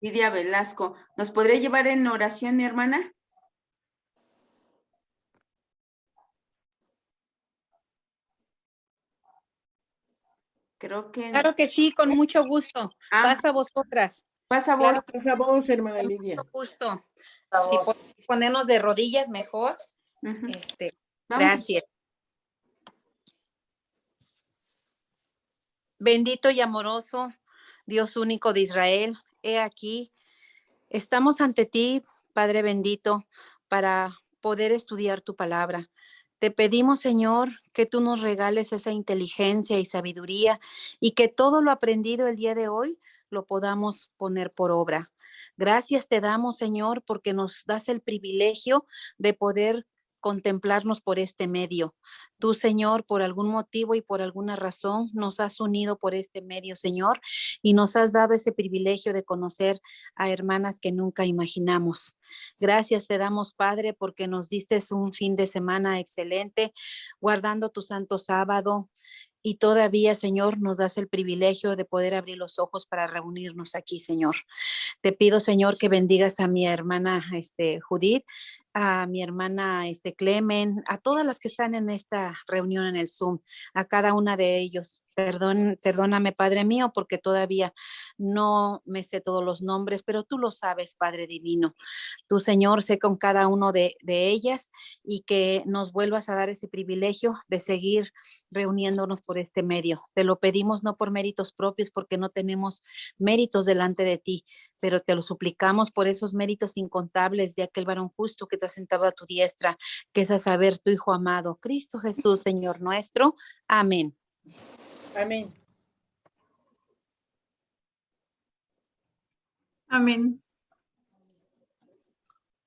Lidia Velasco. ¿Nos podría llevar en oración, mi hermana? Creo que... Claro que sí, con mucho gusto. Pasa a vosotras. Pasa vos. Claro que Pasa vos, hermana con Lidia. mucho gusto. Si podemos ponernos de rodillas mejor. Gracias. Bendito y amoroso Dios único de Israel, he aquí, estamos ante ti, Padre bendito, para poder estudiar tu palabra. Te pedimos, Señor, que tú nos regales esa inteligencia y sabiduría y que todo lo aprendido el día de hoy lo podamos poner por obra. Gracias te damos, Señor, porque nos das el privilegio de poder contemplarnos por este medio. Tú, Señor, por algún motivo y por alguna razón nos has unido por este medio, Señor, y nos has dado ese privilegio de conocer a hermanas que nunca imaginamos. Gracias te damos, Padre, porque nos diste un fin de semana excelente, guardando tu santo sábado. Y todavía, Señor, nos das el privilegio de poder abrir los ojos para reunirnos aquí, Señor. Te pido, Señor, que bendigas a mi hermana Judith, a mi hermana Clemen, a todas las que están en esta reunión en el Zoom, a cada una de ellos. Perdóname, Padre mío, porque todavía no me sé todos los nombres, pero tú lo sabes, Padre divino. Tú, Señor, sé con cada uno de ellas y que nos vuelvas a dar ese privilegio de seguir reuniéndonos por este medio. Te lo pedimos no por méritos propios, porque no tenemos méritos delante de ti, pero te lo suplicamos por esos méritos incontables de aquel varón justo que te ha sentado a tu diestra, que es a saber tu Hijo amado, Cristo Jesús, Señor nuestro. Amén. Amén. Amén.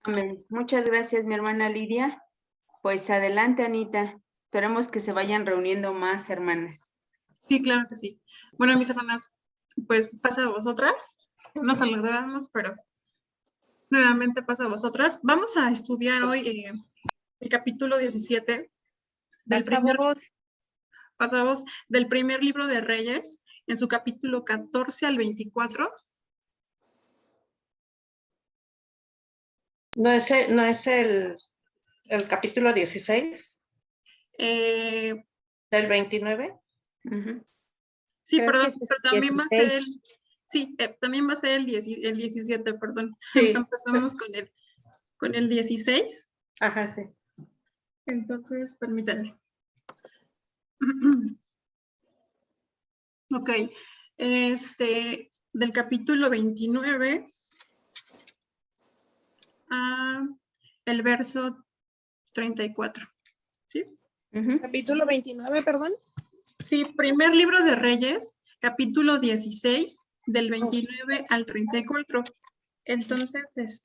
Amén. Muchas gracias, mi hermana Lidia. Pues adelante, Anita. Esperemos que se vayan reuniendo más hermanas. Sí, claro que sí. Bueno, mis hermanas, pues pasa a vosotras. Nos saludamos, pero nuevamente pasa a vosotras. Vamos a estudiar hoy el capítulo 17 del primer libro de Reyes, en su capítulo 14 al 24. ¿No es el capítulo 16? ¿Del 29? Sí, Creo perdón, pero también 16. va a ser también va a ser el 17, perdón. Sí. Empezamos con el 16. Ajá, sí. Entonces, permítanme. Ok, del capítulo 29 a el verso 34, ¿sí? Capítulo 29, perdón. Sí, primer libro de Reyes, capítulo 16, del 29 al 34. Entonces,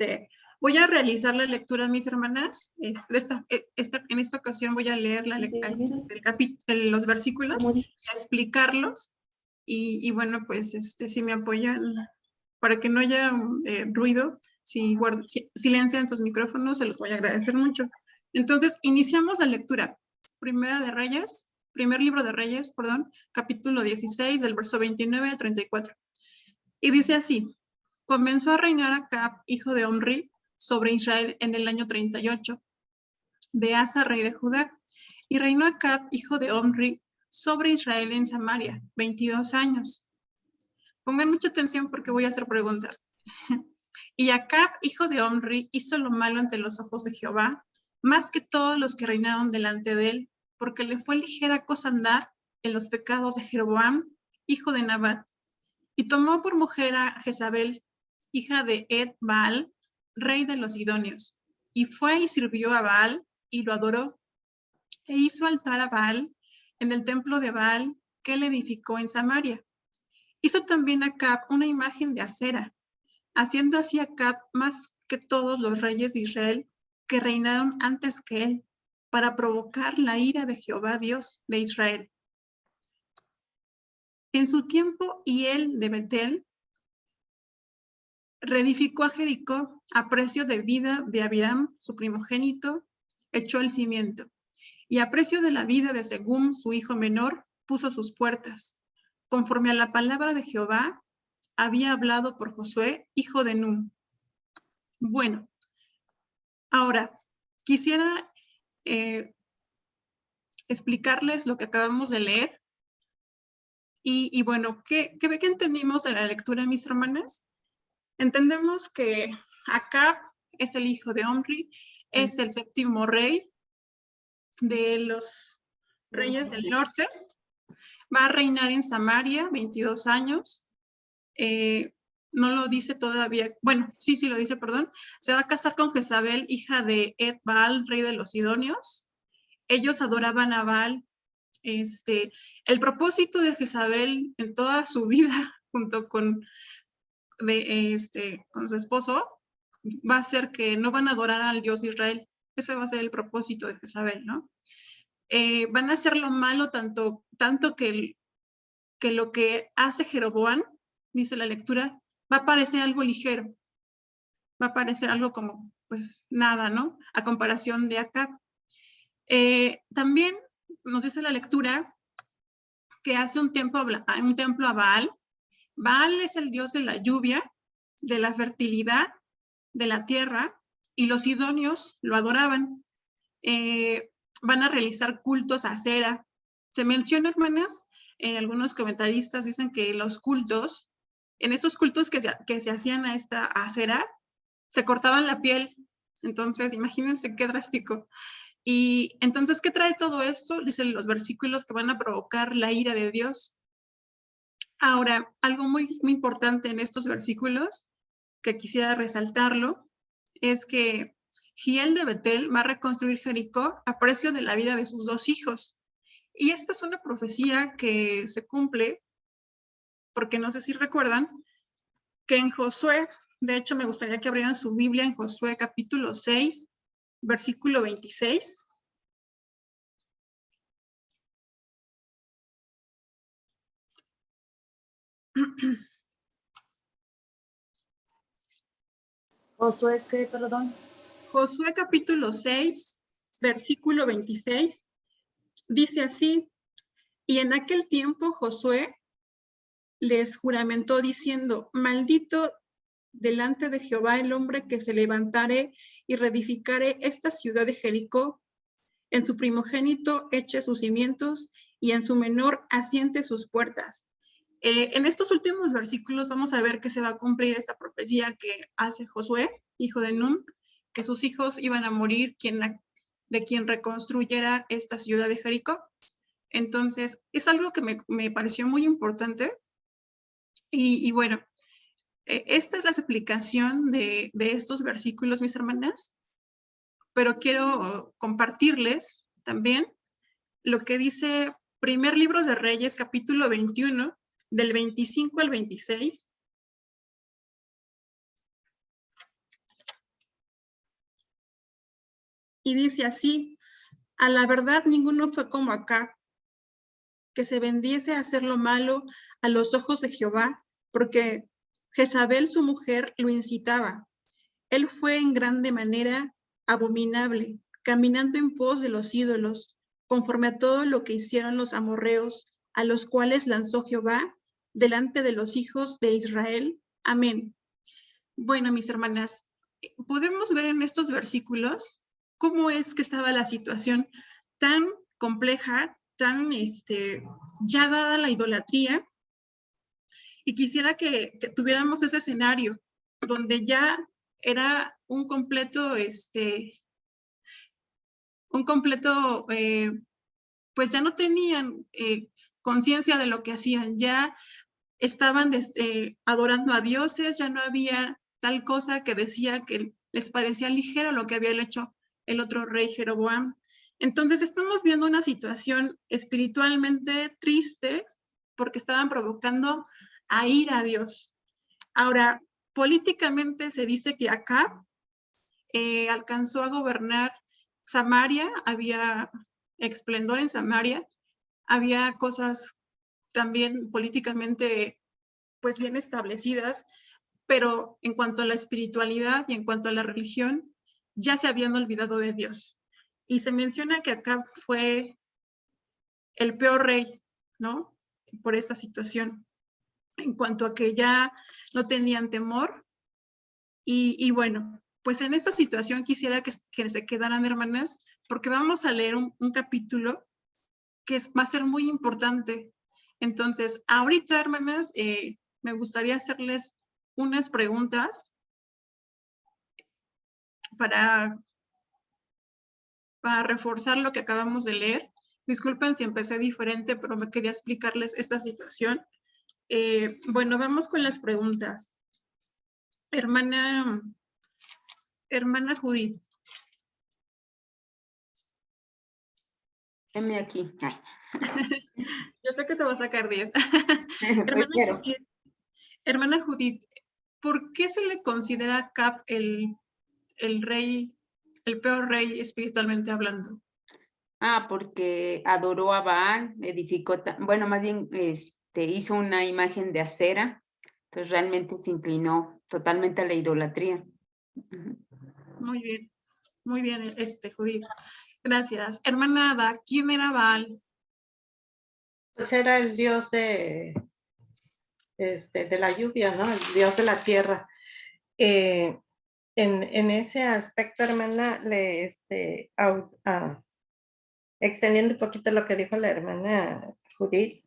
voy a realizar la lectura, mis hermanas. En esta ocasión voy a leer los versículos y a explicarlos. Y bueno, pues si me apoyan para que no haya ruido, si silencian sus micrófonos, se los voy a agradecer mucho. Entonces, iniciamos la lectura. Primer libro de Reyes, capítulo 16, del verso 29 al 34. Y dice así: comenzó a reinar Acab, hijo de Omri, sobre Israel en el año 38 de Asa, rey de Judá. Y reinó Acab, hijo de Omri, sobre Israel en Samaria, 22 años. Pongan mucha atención porque voy a hacer preguntas. Y Acab, hijo de Omri, hizo lo malo ante los ojos de Jehová, más que todos los que reinaron delante de él, porque le fue ligera cosa andar en los pecados de Jeroboam, hijo de Nabat. Y tomó por mujer a Jezabel, hija de Ed-Baal, rey de los Sidonios. Y fue y sirvió a Baal, y lo adoró. E hizo altar a Baal en el templo de Baal, que él edificó en Samaria. Hizo también Acab una imagen de acera, haciendo así Acab más que todos los reyes de Israel que reinaron antes que él, para provocar la ira de Jehová Dios de Israel. En su tiempo, Hiel de Betel reedificó a Jericó a precio de vida de Abiram, su primogénito, echó el cimiento, y a precio de la vida de Segum, su hijo menor, puso sus puertas, conforme a la palabra de Jehová, había hablado por Josué, hijo de Nun. Bueno, ahora quisiera explicarles lo que acabamos de leer. Y bueno, ¿qué entendimos de la lectura, mis hermanas? Entendemos que Acab es el hijo de Omri, es el séptimo rey de los reyes del norte, va a reinar en Samaria 22 años, no lo dice todavía, bueno, sí lo dice, perdón, se va a casar con Jezabel, hija de Ed-Baal, rey de los Sidonios. Ellos adoraban a Baal. El propósito de Jezabel en toda su vida, junto con su esposo, va a ser que no van a adorar al Dios de Israel. Ese va a ser el propósito de Jezabel, ¿no? Van a hacer lo malo tanto que lo que hace Jeroboam, dice la lectura, va a parecer algo ligero. Va a parecer algo como, pues, nada, ¿no? A comparación de Acab. También nos dice la lectura que hace un templo a Baal. Baal es el dios de la lluvia, de la fertilidad, de la tierra, y los sidonios lo adoraban. Van a realizar cultos a Acera. Se menciona, hermanas, algunos comentaristas dicen que los cultos, en estos cultos que se hacían a esta Acera, se cortaban la piel. Entonces, imagínense qué drástico. Y entonces, ¿qué trae todo esto? Dicen los versículos que van a provocar la ira de Dios. Ahora, algo muy, muy importante en estos versículos, que quisiera resaltarlo, es que Giel de Betel va a reconstruir Jericó a precio de la vida de sus 2 hijos. Y esta es una profecía que se cumple, porque no sé si recuerdan, que en Josué, de hecho me gustaría que abrieran su Biblia en Josué capítulo 6, versículo 26. Josué, ¿qué, perdón? Josué capítulo 6, versículo 26, dice así: y en aquel tiempo Josué les juramentó diciendo: maldito delante de Jehová el hombre que se levantare y reedificare esta ciudad de Jericó, en su primogénito eche sus cimientos y en su menor asiente sus puertas. En estos últimos versículos vamos a ver que se va a cumplir esta profecía que hace Josué, hijo de Nun, que sus hijos iban a morir de quien reconstruyera esta ciudad de Jericó. Entonces, es algo que me pareció muy importante. Y bueno, esta es la explicación de estos versículos, mis hermanas, pero quiero compartirles también lo que dice Primer Libro de Reyes, capítulo 21, del 25 al 26. Y dice así: a la verdad ninguno fue como Acab, que se vendiese a hacer lo malo a los ojos de Jehová, porque Jezabel su mujer lo incitaba. Él fue en grande manera abominable, caminando en pos de los ídolos, conforme a todo lo que hicieron los amorreos, a los cuales lanzó Jehová delante de los hijos de Israel. Amén. Bueno, mis hermanas, podemos ver en estos versículos cómo es que estaba la situación tan compleja, tan ya dada la idolatría, y quisiera que tuviéramos ese escenario donde ya era un completo, pues ya no tenían conciencia de lo que hacían, ya estaban adorando a dioses, ya no había tal cosa que decía que les parecía ligero lo que había hecho el otro rey Jeroboam. Entonces estamos viendo una situación espiritualmente triste porque estaban provocando a ir a Dios. Ahora, políticamente se dice que Acab alcanzó a gobernar Samaria, había esplendor en Samaria, había cosas también políticamente pues bien establecidas, pero en cuanto a la espiritualidad y en cuanto a la religión, ya se habían olvidado de Dios. Y se menciona que Acab fue el peor rey, ¿no? Por esta situación. en cuanto a que ya no tenían temor. Y bueno, pues en esta situación quisiera que se quedaran, hermanas, porque vamos a leer un capítulo que va a ser muy importante. Entonces, ahorita, hermanas, me gustaría hacerles unas preguntas para reforzar lo que acabamos de leer. Disculpen si empecé diferente, pero me quería explicarles esta situación. Bueno, vamos con las preguntas. Hermana Judith. Heme aquí. Yo sé que se va a sacar 10. Reitero. Hermana Judith, ¿por qué se le considera a Cap el rey, el peor rey espiritualmente hablando? Porque adoró a Baal, edificó, bueno, más bien hizo una imagen de acera, entonces realmente se inclinó totalmente a la idolatría. Muy bien, Judith. Gracias. Hermana Ada, ¿quién era Baal? Pues era el dios de la lluvia, ¿no? El dios de la tierra. En ese aspecto, hermana, extendiendo un poquito lo que dijo la hermana Judith,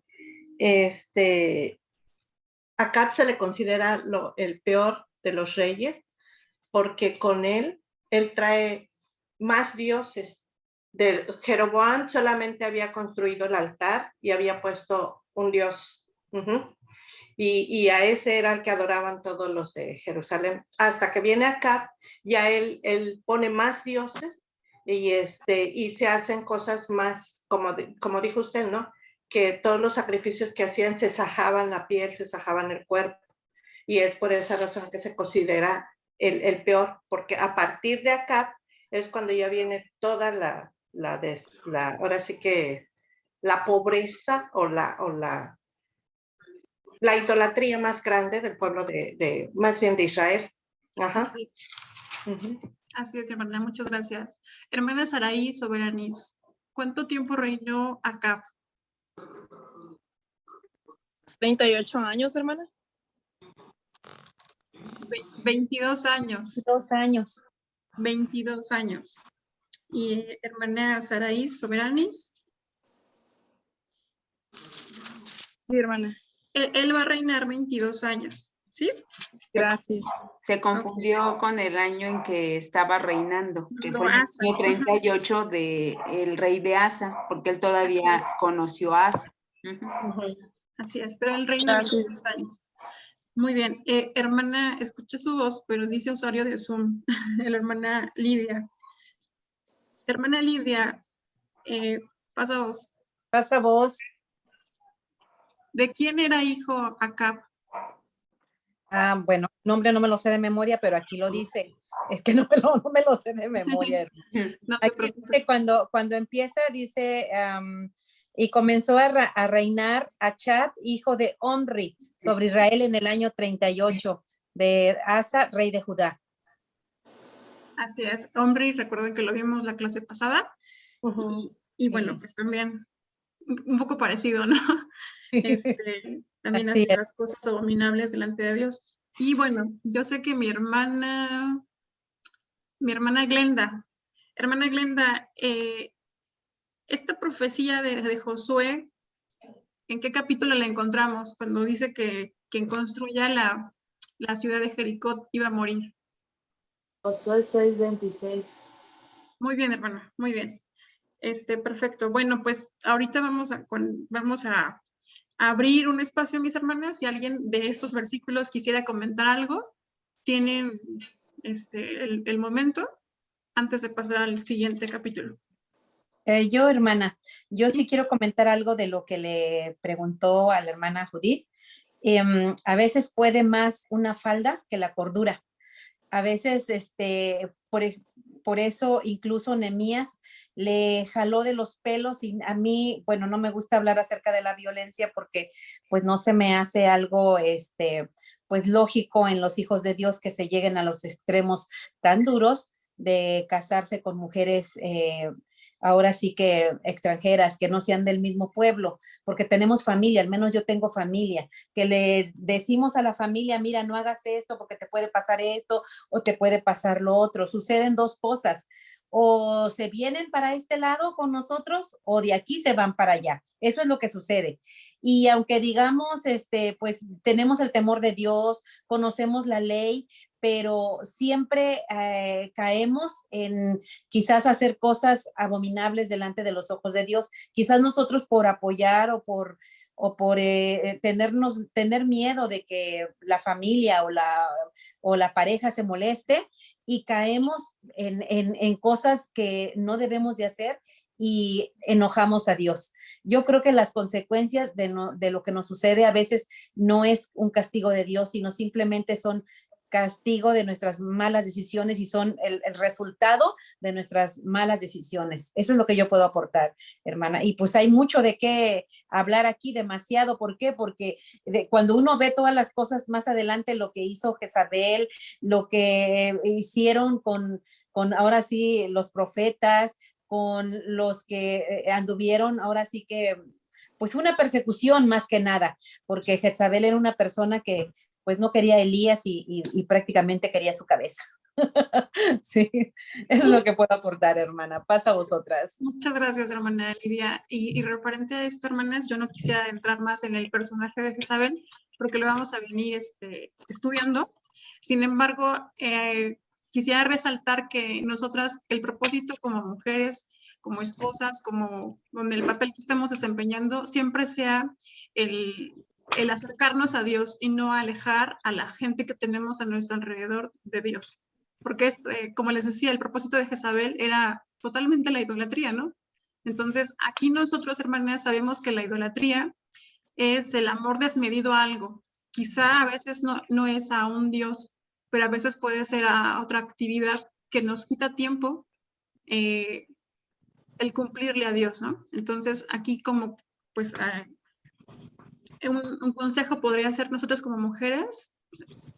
Acab se le considera el peor de los reyes, porque con él trae más dioses. Jeroboam solamente había construido el altar y había puesto un dios. Y a ese era el que adoraban todos los de Jerusalén. Hasta que viene Acab, ya él pone más dioses y se hacen cosas más, como dijo usted, ¿no? Que todos los sacrificios que hacían se sajaban la piel, se sajaban el cuerpo. Y es por esa razón que se considera el peor, porque a partir de Acab es cuando ya viene toda ahora sí que la pobreza o la idolatría más grande del pueblo más bien de Israel. Ajá. Así es. Así es, hermana, muchas gracias. Hermana Saraí Soberanis, ¿cuánto tiempo reinó Acab? 38 años, hermana. 22 años. 2 años. 22 años. Y hermana Saraí Soberanis. Sí, hermana. Él va a reinar 22 años, ¿sí? Gracias. Se confundió con el año en que estaba reinando, que fue el Asa. año 38 del rey de Asa, porque él todavía conoció a Asa. Así es, pero él reina Gracias. 22 años. Muy bien. Hermana, escuché su voz, pero dice usuario de Zoom, la hermana Lidia. Hermana Lidia, pasa voz. Pasa voz. ¿De quién era hijo Acab? Bueno, nombre no me lo sé de memoria, pero aquí lo dice. Es que no me lo sé de memoria. No se Aquí preocupe. dice, cuando empieza, dice, y comenzó a reinar Achab, hijo de Omri, sobre Israel en el año 38, de Asa, rey de Judá. Así es. Omri, recuerden que lo vimos la clase pasada. Y bueno, Sí. pues también un poco parecido, ¿no? También Así hace es. las cosas abominables delante de Dios. Y bueno, yo sé que mi hermana Glenda, esta profecía de Josué, ¿en qué capítulo la encontramos? Cuando dice que quien construya la ciudad de Jericó iba a morir. Josué 6:26. Muy bien, hermana, muy bien. Perfecto. Bueno, pues ahorita vamos a abrir un espacio, mis hermanas. Si alguien de estos versículos quisiera comentar algo, tienen el momento antes de pasar al siguiente capítulo. Yo, hermana, yo sí Sí. quiero comentar algo de lo que le preguntó a la hermana Judith. A veces puede más una falda que la cordura. A veces, por eso incluso Nehemías le jaló de los pelos y a mí, bueno, no me gusta hablar acerca de la violencia porque pues no se me hace algo, pues lógico en los hijos de Dios que se lleguen a los extremos tan duros de casarse con mujeres ahora sí que extranjeras, que no sean del mismo pueblo, porque tenemos familia, al menos yo tengo familia, que le decimos a la familia, mira, no hagas esto porque te puede pasar esto o te puede pasar lo otro. Suceden dos cosas, o se vienen para este lado con nosotros o de aquí se van para allá. Eso es lo que sucede. Y aunque digamos, pues tenemos el temor de Dios, conocemos la ley, pero siempre caemos en quizás hacer cosas abominables delante de los ojos de Dios. Quizás nosotros por apoyar o por tener miedo de que la familia o la pareja se moleste y caemos en cosas que no debemos de hacer y enojamos a Dios. Yo creo que las consecuencias de lo que nos sucede a veces no es un castigo de Dios, sino simplemente son castigo de nuestras malas decisiones y son el resultado de nuestras malas decisiones. Eso es lo que yo puedo aportar, hermana. Y pues hay mucho de qué hablar aquí, demasiado. ¿Por qué? Porque cuando uno ve todas las cosas más adelante, lo que hizo Jezabel, lo que hicieron con ahora sí los profetas, con los que anduvieron, ahora sí que pues una persecución más que nada, porque Jezabel era una persona que pues no quería a Elías y prácticamente quería su cabeza. Sí, es lo que puedo aportar, hermana. Pasa a vosotras. Muchas gracias, hermana Lidia. Y referente a esto, hermanas, yo no quisiera entrar más en el personaje de Jezabel, porque lo vamos a venir estudiando. Sin embargo, quisiera resaltar que nosotras, el propósito como mujeres, como esposas, como donde el papel que estamos desempeñando, siempre sea el acercarnos a Dios y no alejar a la gente que tenemos a nuestro alrededor de Dios. Porque, como les decía, el propósito de Jezabel era totalmente la idolatría, ¿no? Entonces, aquí nosotros, hermanas, sabemos que la idolatría es el amor desmedido a algo. Quizá a veces no es a un Dios, pero a veces puede ser a otra actividad que nos quita tiempo el cumplirle a Dios, ¿no? Entonces, aquí como, pues, un consejo podría ser nosotros como mujeres,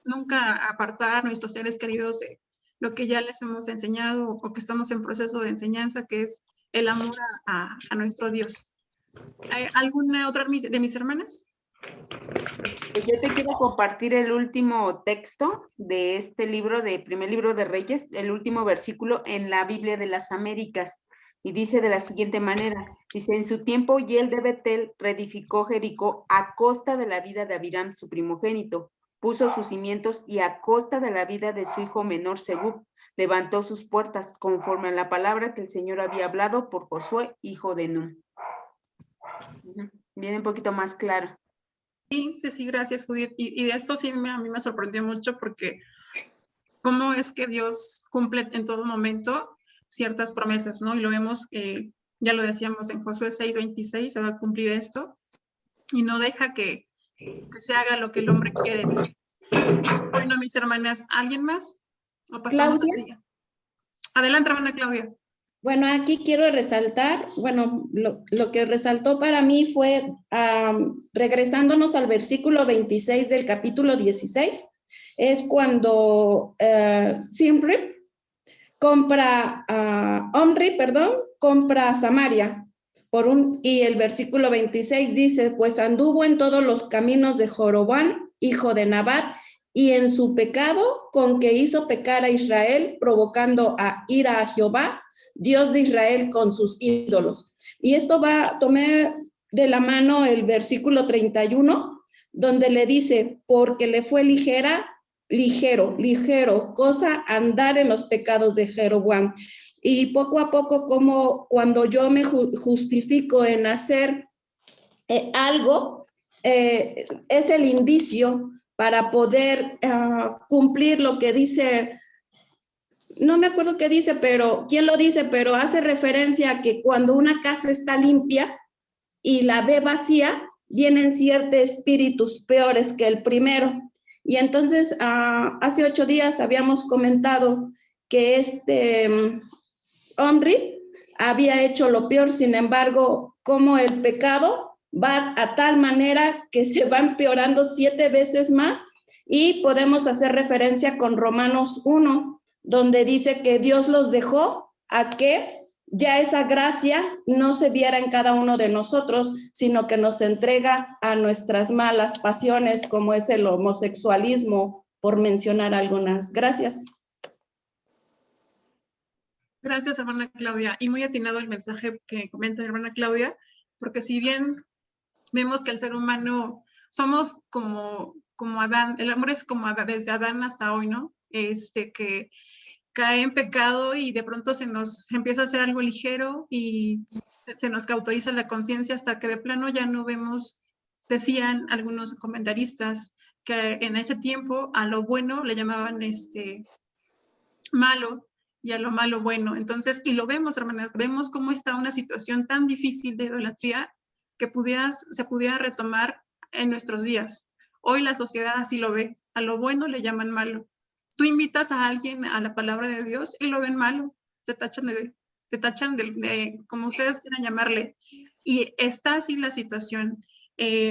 nunca apartar a nuestros seres queridos de lo que ya les hemos enseñado o que estamos en proceso de enseñanza, que es el amor a nuestro Dios. ¿Hay alguna otra de mis hermanas? Yo te quiero compartir el último texto de este libro, de primer libro de Reyes, el último versículo en la Biblia de las Américas. Y dice de la siguiente manera, dice, en su tiempo Hiel de Betel reedificó Jericó a costa de la vida de Abiram, su primogénito, puso sus cimientos y a costa de la vida de su hijo menor Segub, levantó sus puertas conforme a la palabra que el Señor había hablado por Josué, hijo de Nun. Viene un poquito más claro. Sí, gracias, Judith. Y de esto sí a mí me sorprendió mucho porque cómo es que Dios cumple en todo momento ciertas promesas, ¿no? Y lo vemos, ya lo decíamos en Josué 6:26, se va a cumplir esto y no deja que se haga lo que el hombre quiere. Bueno, mis hermanas, ¿alguien más? ¿O pasamos al siguiente? Adelante, hermana Claudia. Bueno, aquí quiero resaltar, bueno, lo que resaltó para mí fue, regresándonos al versículo 26 del capítulo 16, es cuando Omri, compra Samaria, y el versículo 26 dice, pues anduvo en todos los caminos de Jeroboam, hijo de Nabat, y en su pecado con que hizo pecar a Israel, provocando a ira a Jehová, Dios de Israel, con sus ídolos. Y esto tomé de la mano el versículo 31, donde le dice, porque le fue ligero cosa andar en los pecados de Jeroboam. Y poco a poco, como cuando yo me justifico en hacer algo, es el indicio para poder cumplir lo que dice. No me acuerdo qué dice, pero quién lo dice, pero hace referencia a que cuando una casa está limpia y la ve vacía, vienen ciertos espíritus peores que el primero. Y entonces, hace 8 días habíamos comentado que Omri había hecho lo peor, sin embargo, como el pecado va a tal manera que se va empeorando 7 veces más, y podemos hacer referencia con Romanos 1, donde dice que Dios los dejó a que ya esa gracia no se viera en cada uno de nosotros, sino que nos entrega a nuestras malas pasiones, como es el homosexualismo, por mencionar algunas. Gracias. Gracias, hermana Claudia. Y muy atinado el mensaje que comenta hermana Claudia, porque si bien vemos que el ser humano somos como Adán, el hombre es como Adán, desde Adán hasta hoy, ¿no? Que cae en pecado y de pronto se nos empieza a hacer algo ligero y se nos cauteriza la conciencia hasta que de plano ya no vemos, decían algunos comentaristas, que en ese tiempo a lo bueno le llamaban malo y a lo malo bueno. Entonces, y lo vemos, hermanas, vemos cómo está una situación tan difícil de idolatría que se pudiera retomar en nuestros días. Hoy la sociedad así lo ve, a lo bueno le llaman malo. Tú invitas a alguien a la palabra de Dios y lo ven malo, te tachan de como ustedes quieran llamarle. Y está así la situación.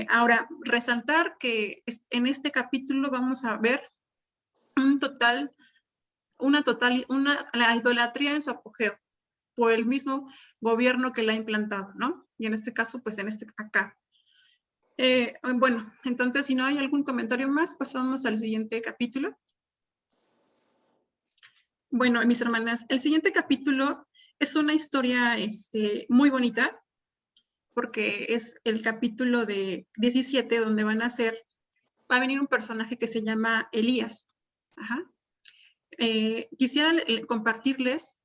Ahora, resaltar que en este capítulo vamos a ver la idolatría en su apogeo por el mismo gobierno que la ha implantado, ¿no? Y en este caso, pues acá. Bueno, entonces, si no hay algún comentario más, pasamos al siguiente capítulo. Bueno, mis hermanas, el siguiente capítulo es una historia muy bonita, porque es el capítulo de 17, donde va a venir un personaje que se llama Elías. Ajá. Quisiera compartirles,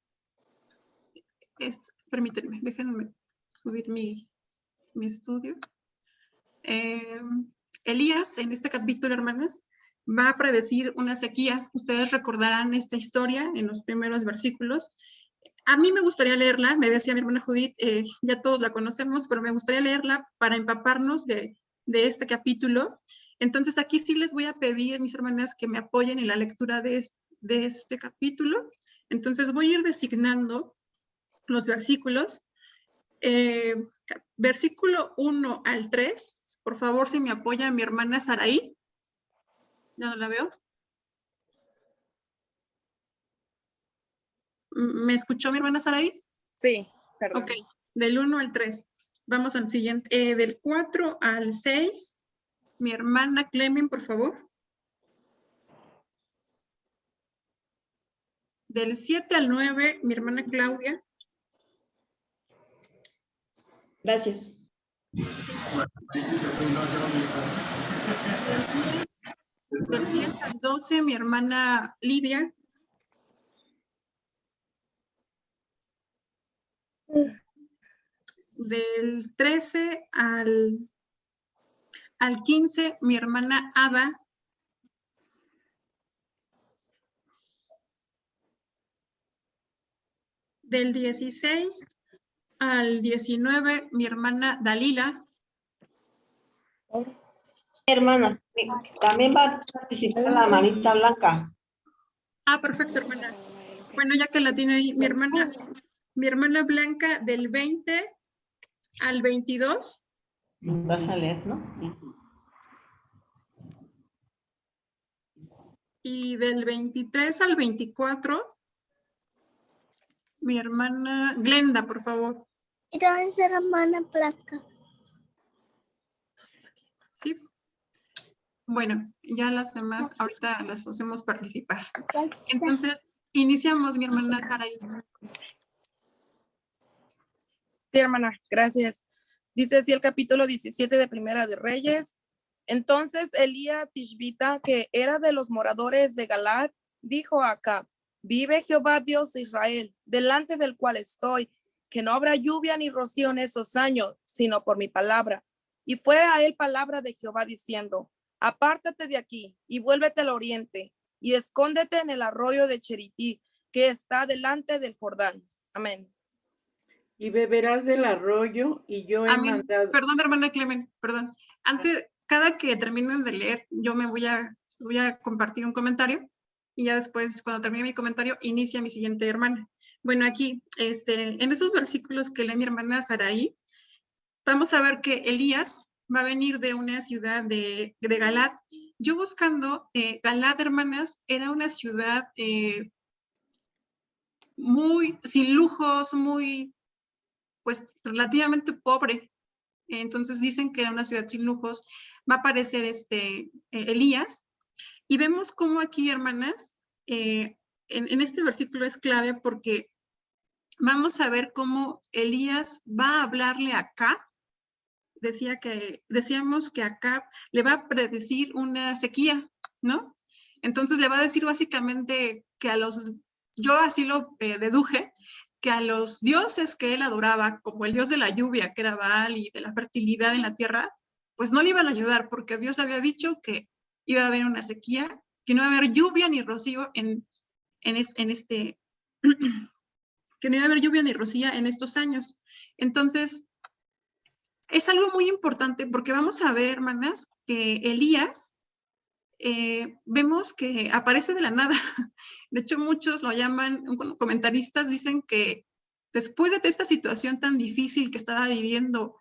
permítanme, déjenme subir mi estudio. Elías, en este capítulo, hermanas, va a predecir una sequía. Ustedes recordarán esta historia en los primeros versículos. A mí me gustaría leerla, me decía mi hermana Judith, ya todos la conocemos, pero me gustaría leerla para empaparnos de este capítulo. Entonces aquí sí les voy a pedir, mis hermanas, que me apoyen en la lectura de este capítulo. Entonces voy a ir designando los versículos. Versículo 1 al 3, por favor, si me apoya mi hermana Saraí. Ya no la veo. ¿Me escuchó mi hermana Saraí? Sí, perdón. Ok, del 1 al 3. Vamos al siguiente. Del 4 al 6, mi hermana Clemen, por favor. Del 7 al 9, mi hermana Claudia. Gracias. Del 10 al 12, mi hermana Lidia. Del 13 al 15, mi hermana Ada. Del 16 al 19, mi hermana Dalila. Hermana, también va a participar la manita blanca. Ah, perfecto, hermana. Bueno, ya que la tiene ahí, mi hermana Blanca, del 20 al 22. Vas a leer, ¿no? Y del 23 al 24, mi hermana Glenda, por favor. ¿Y dónde es la hermana Blanca? Sí. Bueno, ya las demás ahorita las hacemos participar. Entonces, iniciamos, mi hermana Saraí. Sí, hermana, gracias. Dice así el capítulo 17 de Primera de Reyes. Entonces Elías Tishbita, que era de los moradores de Galaad, dijo a Acab: vive Jehová Dios de Israel, delante del cual estoy, que no habrá lluvia ni rocío en esos años, sino por mi palabra. Y fue a él palabra de Jehová diciendo: apártate de aquí y vuélvete al oriente y escóndete en el arroyo de Cherití, que está delante del Jordán. Amén. Y beberás del arroyo, y yo he Amén. mandado. Perdón, hermana Clemen, perdón. Antes, cada que terminen de leer, yo les voy a compartir un comentario y ya después, cuando termine mi comentario, inicia mi siguiente hermana. Bueno, aquí, en esos versículos que lee mi hermana Saraí, vamos a ver que Elías va a venir de una ciudad de Galaad. Yo buscando, Galaad, hermanas, era una ciudad muy sin lujos, muy, pues relativamente pobre. Entonces dicen que era una ciudad sin lujos. Va a aparecer Elías. Y vemos cómo aquí, hermanas, en este versículo es clave porque vamos a ver cómo Elías va a hablarle a Acab. Decíamos que Acab le va a predecir una sequía, ¿no? Entonces le va a decir básicamente que yo así lo deduje, que a los dioses que él adoraba, como el dios de la lluvia, que era Baal, y de la fertilidad en la tierra, pues no le iban a ayudar, porque Dios le había dicho que iba a haber una sequía, que no iba a haber lluvia ni rocío que no iba a haber lluvia ni rocío en estos años. Entonces, es algo muy importante porque vamos a ver, hermanas, que Elías, vemos que aparece de la nada. De hecho, muchos lo llaman, comentaristas dicen que después de esta situación tan difícil que estaba viviendo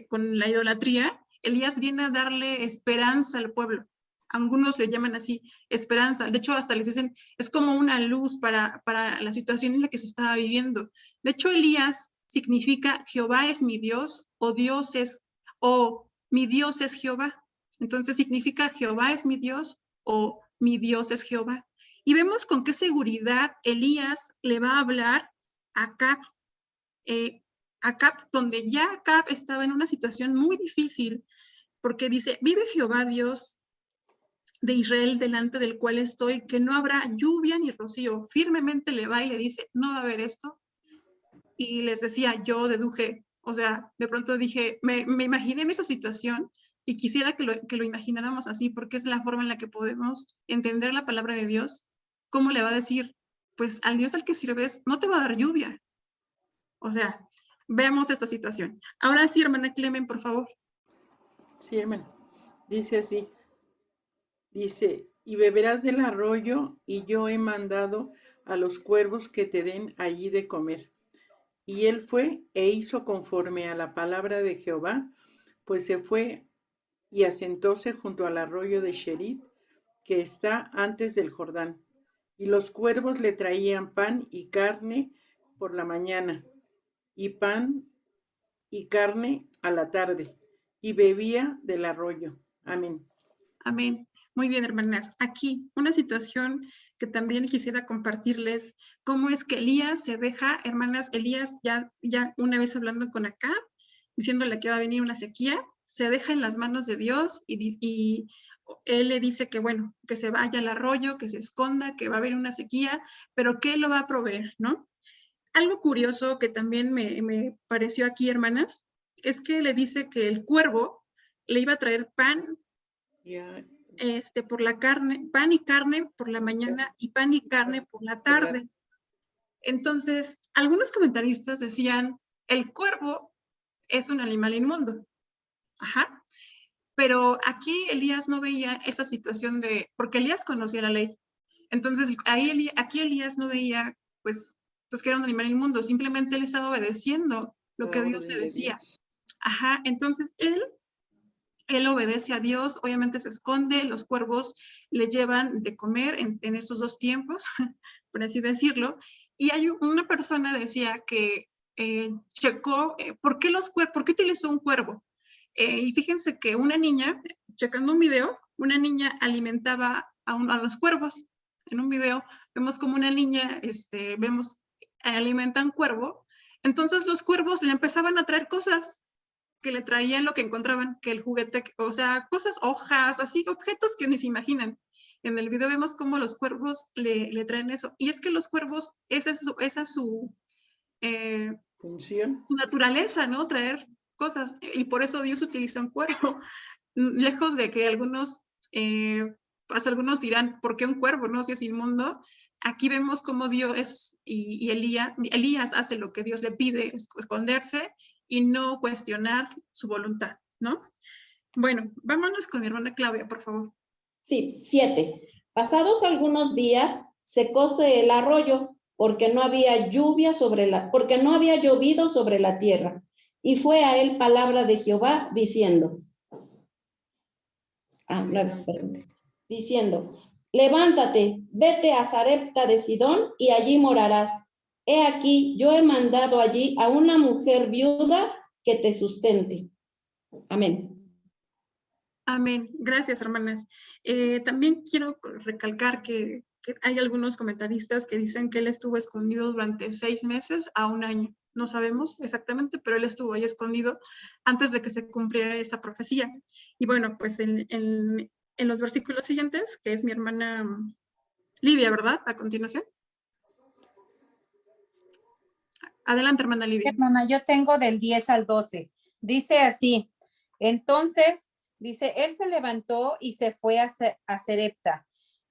con la idolatría, Elías viene a darle esperanza al pueblo. Algunos le llaman así, esperanza. De hecho, hasta les dicen, es como una luz para la situación en la que se estaba viviendo. De hecho, Elías significa Jehová es mi Dios, o mi Dios es Jehová. Entonces significa Jehová es mi Dios o mi Dios es Jehová. Y vemos con qué seguridad Elías le va a hablar a Acab. Acab, donde ya Acab estaba en una situación muy difícil, porque dice, vive Jehová Dios de Israel delante del cual estoy, que no habrá lluvia ni rocío. Firmemente le va y le dice, no va a haber esto. Y les decía, yo deduje, o sea, de pronto dije, me imaginé en esa situación y quisiera que lo imagináramos así, porque es la forma en la que podemos entender la palabra de Dios. ¿Cómo le va a decir? Pues al Dios al que sirves no te va a dar lluvia. O sea, veamos esta situación. Ahora sí, hermana Clemen, por favor. Sí, hermano. Dice así. Dice, y beberás del arroyo, y yo he mandado a los cuervos que te den allí de comer. Y él fue e hizo conforme a la palabra de Jehová, pues se fue y asentóse junto al arroyo de Sherit, que está antes del Jordán. Y los cuervos le traían pan y carne por la mañana, y pan y carne a la tarde, y bebía del arroyo. Amén. Amén. Muy bien, hermanas. Aquí una situación que también quisiera compartirles, cómo es que Elías se deja, hermanas, Elías ya una vez hablando con Acab, diciéndole que va a venir una sequía, se deja en las manos de Dios y él le dice que bueno, que se vaya al arroyo, que se esconda, que va a haber una sequía, pero que él lo va a proveer, ¿no? Algo curioso que también me pareció aquí, hermanas, es que le dice que el cuervo le iba a traer pan por la carne, pan y carne por la mañana y pan y carne por la tarde. Entonces, algunos comentaristas decían, el cuervo es un animal inmundo. Ajá. Pero aquí Elías no veía esa situación porque Elías conocía la ley. Entonces, aquí Elías no veía, pues que era un animal inmundo, simplemente él estaba obedeciendo lo que Dios le decía. Ajá, entonces él obedece a Dios, obviamente se esconde, los cuervos le llevan de comer en estos dos tiempos, por así decirlo, y hay una persona decía que checó, ¿por qué utilizó un cuervo? Y fíjense que una niña, checando un video, una niña alimentaba a los cuervos. En un video vemos como una niña, alimenta a un cuervo, entonces los cuervos le empezaban a traer cosas, que le traían lo que encontraban, que el juguete, o sea, cosas, hojas, así, objetos que ni se imaginan. En el video vemos cómo los cuervos le traen eso. Y es que los cuervos, esa es su función, su naturaleza, ¿no? Traer cosas. Y por eso Dios utiliza un cuervo. Lejos de que algunos dirán, ¿por qué un cuervo? ¿No? Si es inmundo. Aquí vemos cómo Dios y Elías hace lo que Dios le pide, esconderse y no cuestionar su voluntad, ¿no? Bueno, vámonos con mi hermana Claudia, por favor. Sí, 7. Pasados algunos días, secóse el arroyo, porque no había llovido sobre la tierra. Y fue a él palabra de Jehová, diciendo, levántate, vete a Sarepta de Sidón y allí morarás. He aquí, yo he mandado allí a una mujer viuda que te sustente. Amén. Amén. Gracias, hermanas. También quiero recalcar que hay algunos comentaristas que dicen que él estuvo escondido durante 6 meses a 1 año. No sabemos exactamente, pero él estuvo ahí escondido antes de que se cumpliera esta profecía. Y bueno, pues en los versículos siguientes, que es mi hermana Lidia, ¿verdad? A continuación. Adelante, hermana Lidia. Hermana, yo tengo del 10 al 12. Dice así, entonces, dice, él se levantó y se fue a Sarepta.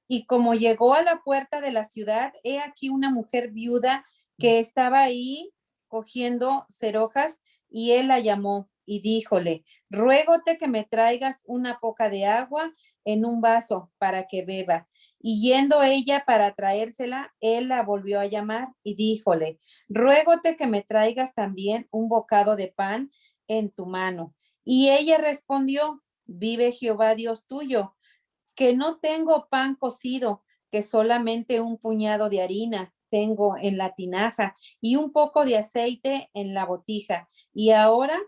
Y como llegó a la puerta de la ciudad, he aquí una mujer viuda que estaba ahí cogiendo cerojas, y él la llamó y díjole, ruégote que me traigas una poca de agua en un vaso para que beba. Y yendo ella para traérsela, él la volvió a llamar y díjole, ruégote que me traigas también un bocado de pan en tu mano. Y ella respondió, vive Jehová Dios tuyo, que no tengo pan cocido, que solamente un puñado de harina tengo en la tinaja y un poco de aceite en la botija. Y ahora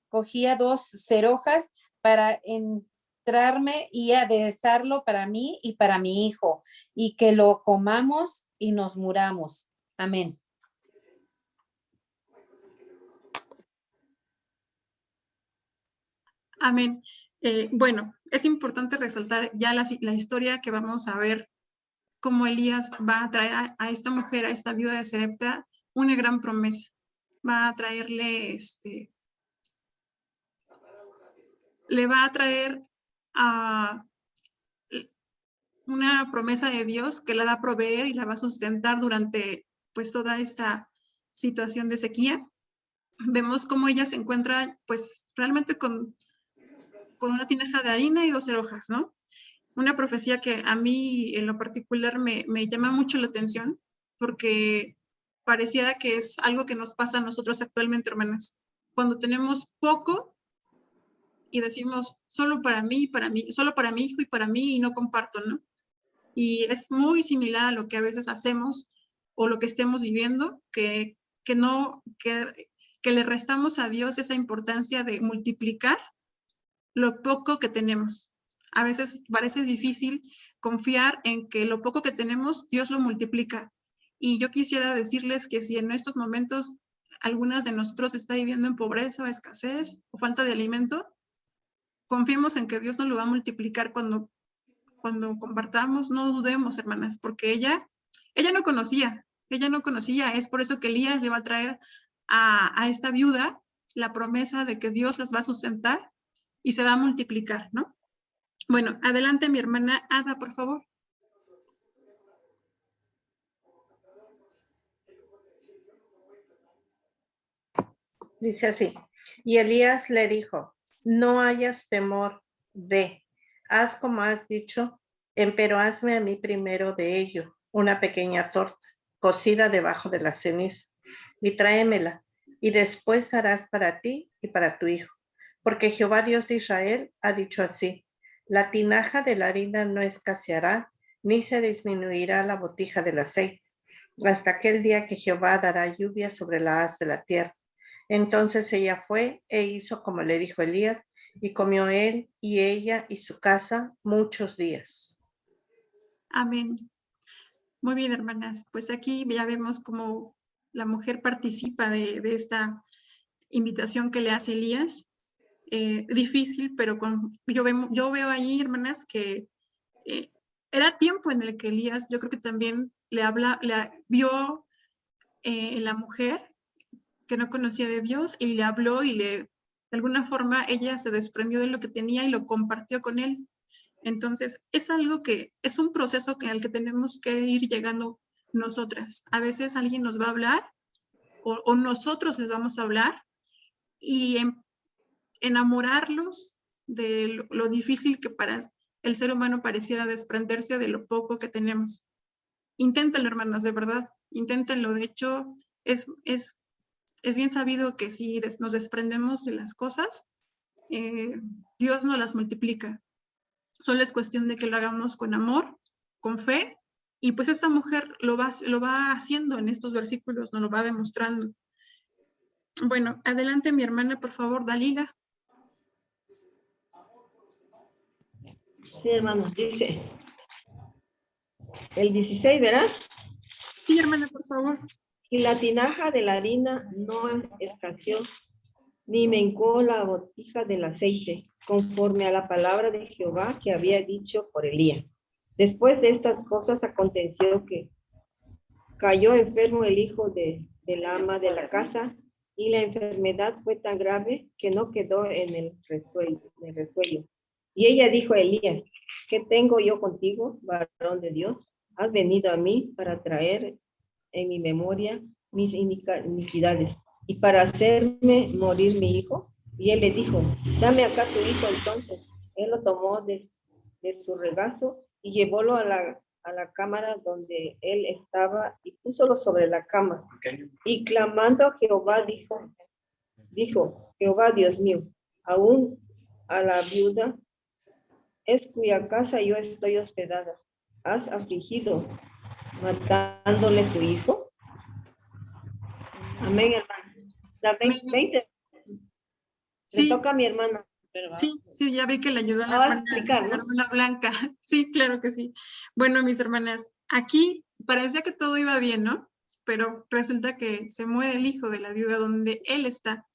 cogía 2 cerojas para entrarme y aderezarlo para mí y para mi hijo, y que lo comamos y nos muramos. Amén. Amén. Bueno, es importante resaltar ya la historia que vamos a ver, cómo Elías va a traer a esta mujer, a esta viuda de Sarepta, una gran promesa. Va a traerle, le va a traer a una promesa de Dios que la va a proveer y la va a sustentar durante pues toda esta situación de sequía. Vemos cómo ella se encuentra pues realmente con una tinaja de harina y 2 cerojas, ¿no? Una profecía que a mí en lo particular me llama mucho la atención porque pareciera que es algo que nos pasa a nosotros actualmente, hermanas. Cuando tenemos poco y decimos solo para mí, solo para mi hijo y para mí y no comparto, ¿no? Y es muy similar a lo que a veces hacemos o lo que estemos viviendo, que le restamos a Dios esa importancia de multiplicar lo poco que tenemos. A veces parece difícil confiar en que lo poco que tenemos, Dios lo multiplica. Y yo quisiera decirles que si en estos momentos algunas de nosotros está viviendo en pobreza o escasez o falta de alimento, confiemos en que Dios nos lo va a multiplicar cuando compartamos. No dudemos, hermanas, porque ella no conocía, es por eso que Elías le va a traer a esta viuda la promesa de que Dios las va a sustentar y se va a multiplicar, ¿no? Bueno, adelante mi hermana Ada, por favor. Dice así, y Elías le dijo, no hayas temor, ve, haz como has dicho, empero hazme a mí primero de ello, una pequeña torta, cocida debajo de la ceniza, y tráemela, y después harás para ti y para tu hijo, porque Jehová Dios de Israel ha dicho así, la tinaja de la harina no escaseará, ni se disminuirá la botija del aceite, hasta aquel día que Jehová dará lluvia sobre la haz de la tierra. Entonces ella fue e hizo como le dijo Elías, y comió él y ella y su casa muchos días. Amén. Muy bien, hermanas. Pues aquí ya vemos cómo la mujer participa de esta invitación que le hace Elías. Difícil, pero yo veo ahí, hermanas, que era tiempo en el que Elías, yo creo que también vio la mujer que no conocía de Dios y le habló y de alguna forma ella se desprendió de lo que tenía y lo compartió con él. Entonces, es algo que es un proceso en el que tenemos que ir llegando nosotras. A veces alguien nos va a hablar o nosotros les vamos a hablar y enamorarlos de lo difícil que para el ser humano pareciera desprenderse de lo poco que tenemos. Inténtenlo, hermanas, de verdad, inténtenlo. De hecho, es bien sabido que si nos desprendemos de las cosas, Dios nos las multiplica. Solo es cuestión de que lo hagamos con amor, con fe, y pues esta mujer lo va haciendo en estos versículos, nos lo va demostrando. Bueno, adelante mi hermana, por favor, Dalila. Sí, hermanos, dice el 16, ¿verdad? Sí, hermana, por favor. Y la tinaja de la harina no escaseó, ni mengó la botija del aceite, conforme a la palabra de Jehová que había dicho por Elías. Después de estas cosas aconteció que cayó enfermo el hijo de la ama de la casa, y la enfermedad fue tan grave que no quedó en el resuello. Y ella dijo a Elías: ¿qué tengo yo contigo, varón de Dios? Has venido a mí para traer en mi memoria mis iniquidades y para hacerme morir mi hijo. Y él le dijo: dame acá tu hijo. Entonces él lo tomó de su regazo y llevólo a la cámara donde él estaba y púsolo sobre la cama. Y clamando a Jehová dijo: Jehová Dios mío, aún a la viuda es cuya casa yo estoy hospedada, ¿has afligido matándole su hijo? Amén, hermano. La 20. Sí. Le toca a mi hermana. Sí, ya vi que le ayudó a la hermana Blanca. Sí, claro que sí. Bueno, mis hermanas, aquí parecía que todo iba bien, ¿no? Pero resulta que se muere el hijo de la viuda donde él está.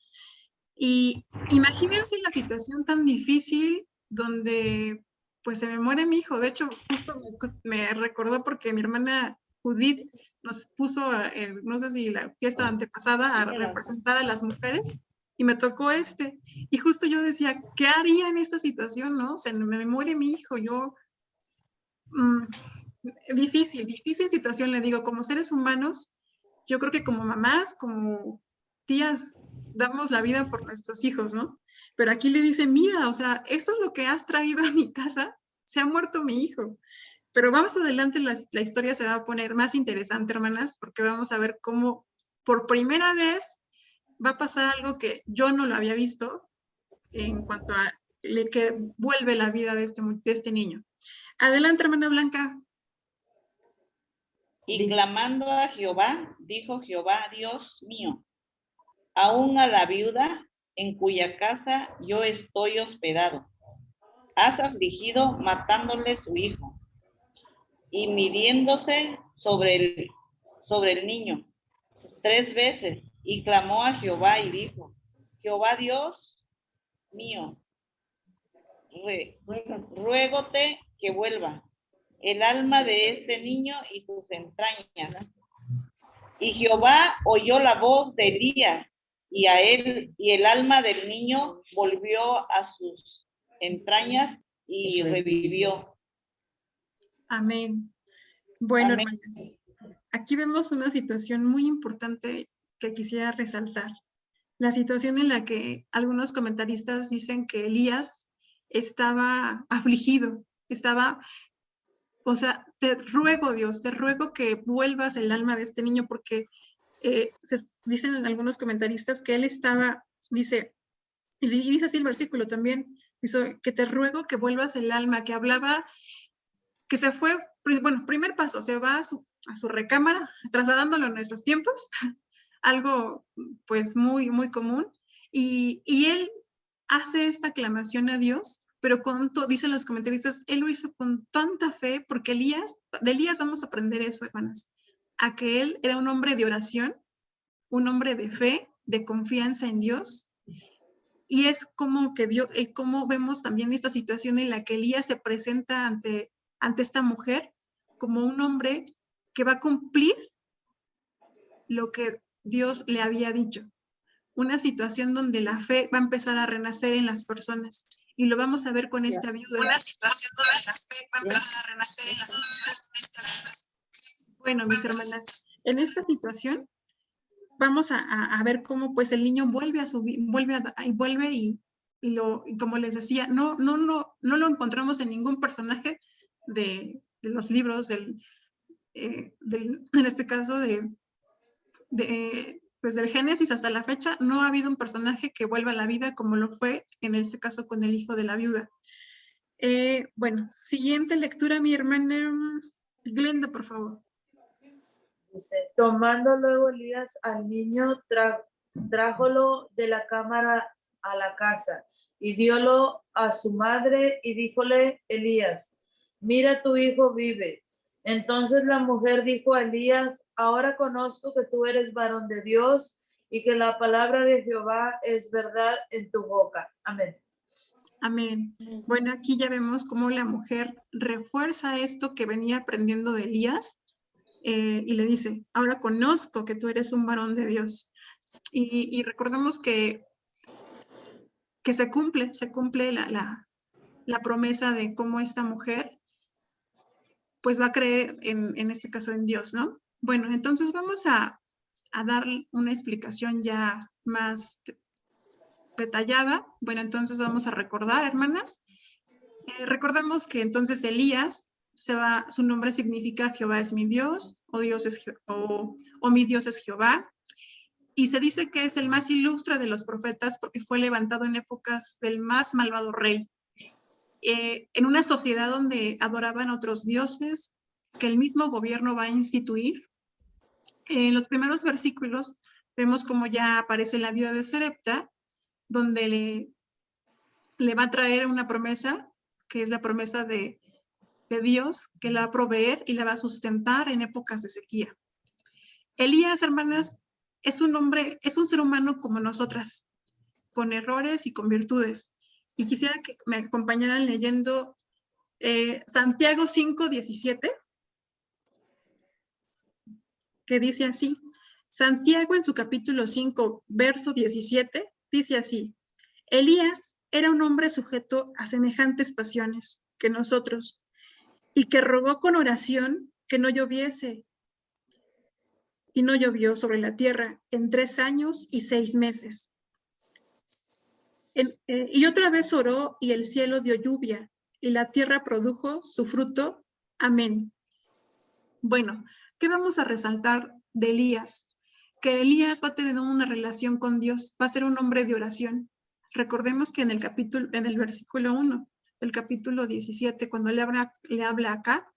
Y imagínense la situación tan difícil donde pues se me muere mi hijo. De hecho, justo me recordó porque mi hermana Judith nos puso, no sé si la fiesta antepasada, a representar a las mujeres, y me tocó y justo yo decía, ¿qué haría en esta situación, no? Se me muere mi hijo, yo, difícil situación, le digo, como seres humanos, yo creo que como mamás, como tías, damos la vida por nuestros hijos, ¿no? Pero aquí le dice, mira, o sea, esto es lo que has traído a mi casa, se ha muerto mi hijo. Pero vamos adelante, la historia se va a poner más interesante, hermanas, porque vamos a ver cómo por primera vez va a pasar algo que yo no lo había visto en cuanto a que vuelve la vida de este niño. Adelante, hermana Blanca. Y clamando a Jehová, dijo Jehová, Dios mío, aún a la viuda en cuya casa yo estoy hospedado, has afligido matándole su hijo. Y midiéndose sobre el niño 3 veces, y clamó a Jehová y dijo: Jehová Dios mío, ruégote que vuelva el alma de este niño y sus entrañas. Y Jehová oyó la voz de Elías, y a él, y el alma del niño volvió a sus entrañas y revivió. Amén. Bueno, Amén. Hermanas, aquí vemos una situación muy importante que quisiera resaltar. La situación en la que algunos comentaristas dicen que Elías estaba afligido, o sea, te ruego, Dios, te ruego que vuelvas el alma de este niño, porque dicen en algunos comentaristas que él estaba, dice, y dice así el versículo también, dice que te ruego que vuelvas el alma, que hablaba, que se fue, bueno, primer paso, se va a su recámara, trasladándolo a nuestros tiempos, algo pues muy, muy común, y él hace esta aclamación a Dios, pero dicen los comentaristas, él lo hizo con tanta fe, porque de Elías vamos a aprender eso, hermanas, a que él era un hombre de oración, un hombre de fe, de confianza en Dios, y es como que como vemos también esta situación en la que Elías se presenta ante esta mujer como un hombre que va a cumplir lo que Dios le había dicho. Una situación donde la fe va a empezar a renacer en las personas. Y lo vamos a ver con esta viuda. Una situación donde la fe va a empezar a renacer en las personas. Bueno, mis hermanas, en esta situación vamos a ver cómo pues el niño vuelve y como les decía, no lo encontramos en ningún personaje de los libros en este caso pues del Génesis hasta la fecha. No ha habido un personaje que vuelva a la vida como lo fue en este caso con el hijo de la viuda. Bueno, siguiente lectura, mi hermana Glenda, por favor. Dice, tomando luego Elías al niño, trájolo de la cámara a la casa y diólo a su madre y díjole Elías, mira, tu hijo vive. Entonces la mujer dijo a Elías, ahora conozco que tú eres varón de Dios y que la palabra de Jehová es verdad en tu boca. Amén. Amén. Bueno, aquí ya vemos cómo la mujer refuerza esto que venía aprendiendo de Elías y le dice, ahora conozco que tú eres un varón de Dios. Y recordemos que se cumple la promesa de cómo esta mujer pues va a creer en este caso en Dios, ¿no? Bueno, entonces vamos a dar una explicación ya más detallada. Bueno, entonces vamos a recordar, hermanas. Recordamos que entonces Elías su nombre significa Jehová es mi Dios, o mi Dios es Jehová. Y se dice que es el más ilustre de los profetas porque fue levantado en épocas del más malvado rey. En una sociedad donde adoraban otros dioses que el mismo gobierno va a instituir. En los primeros versículos vemos como ya aparece la viuda de Sarepta, donde le va a traer una promesa, que es la promesa de Dios, que la va a proveer y la va a sustentar en épocas de sequía. Elías, hermanas, es un ser humano como nosotras, con errores y con virtudes. Y quisiera que me acompañaran leyendo Santiago 5:17, que dice así. Santiago en su capítulo 5, verso 17, dice así. Elías era un hombre sujeto a semejantes pasiones que nosotros, y que rogó con oración que no lloviese, y no llovió sobre la tierra en 3 años y 6 meses. Y otra vez oró y el cielo dio lluvia y la tierra produjo su fruto. Amén. Bueno, ¿qué vamos a resaltar de Elías? Que Elías va a tener una relación con Dios, va a ser un hombre de oración. Recordemos que en el versículo 1 del capítulo 17, cuando le habla acá,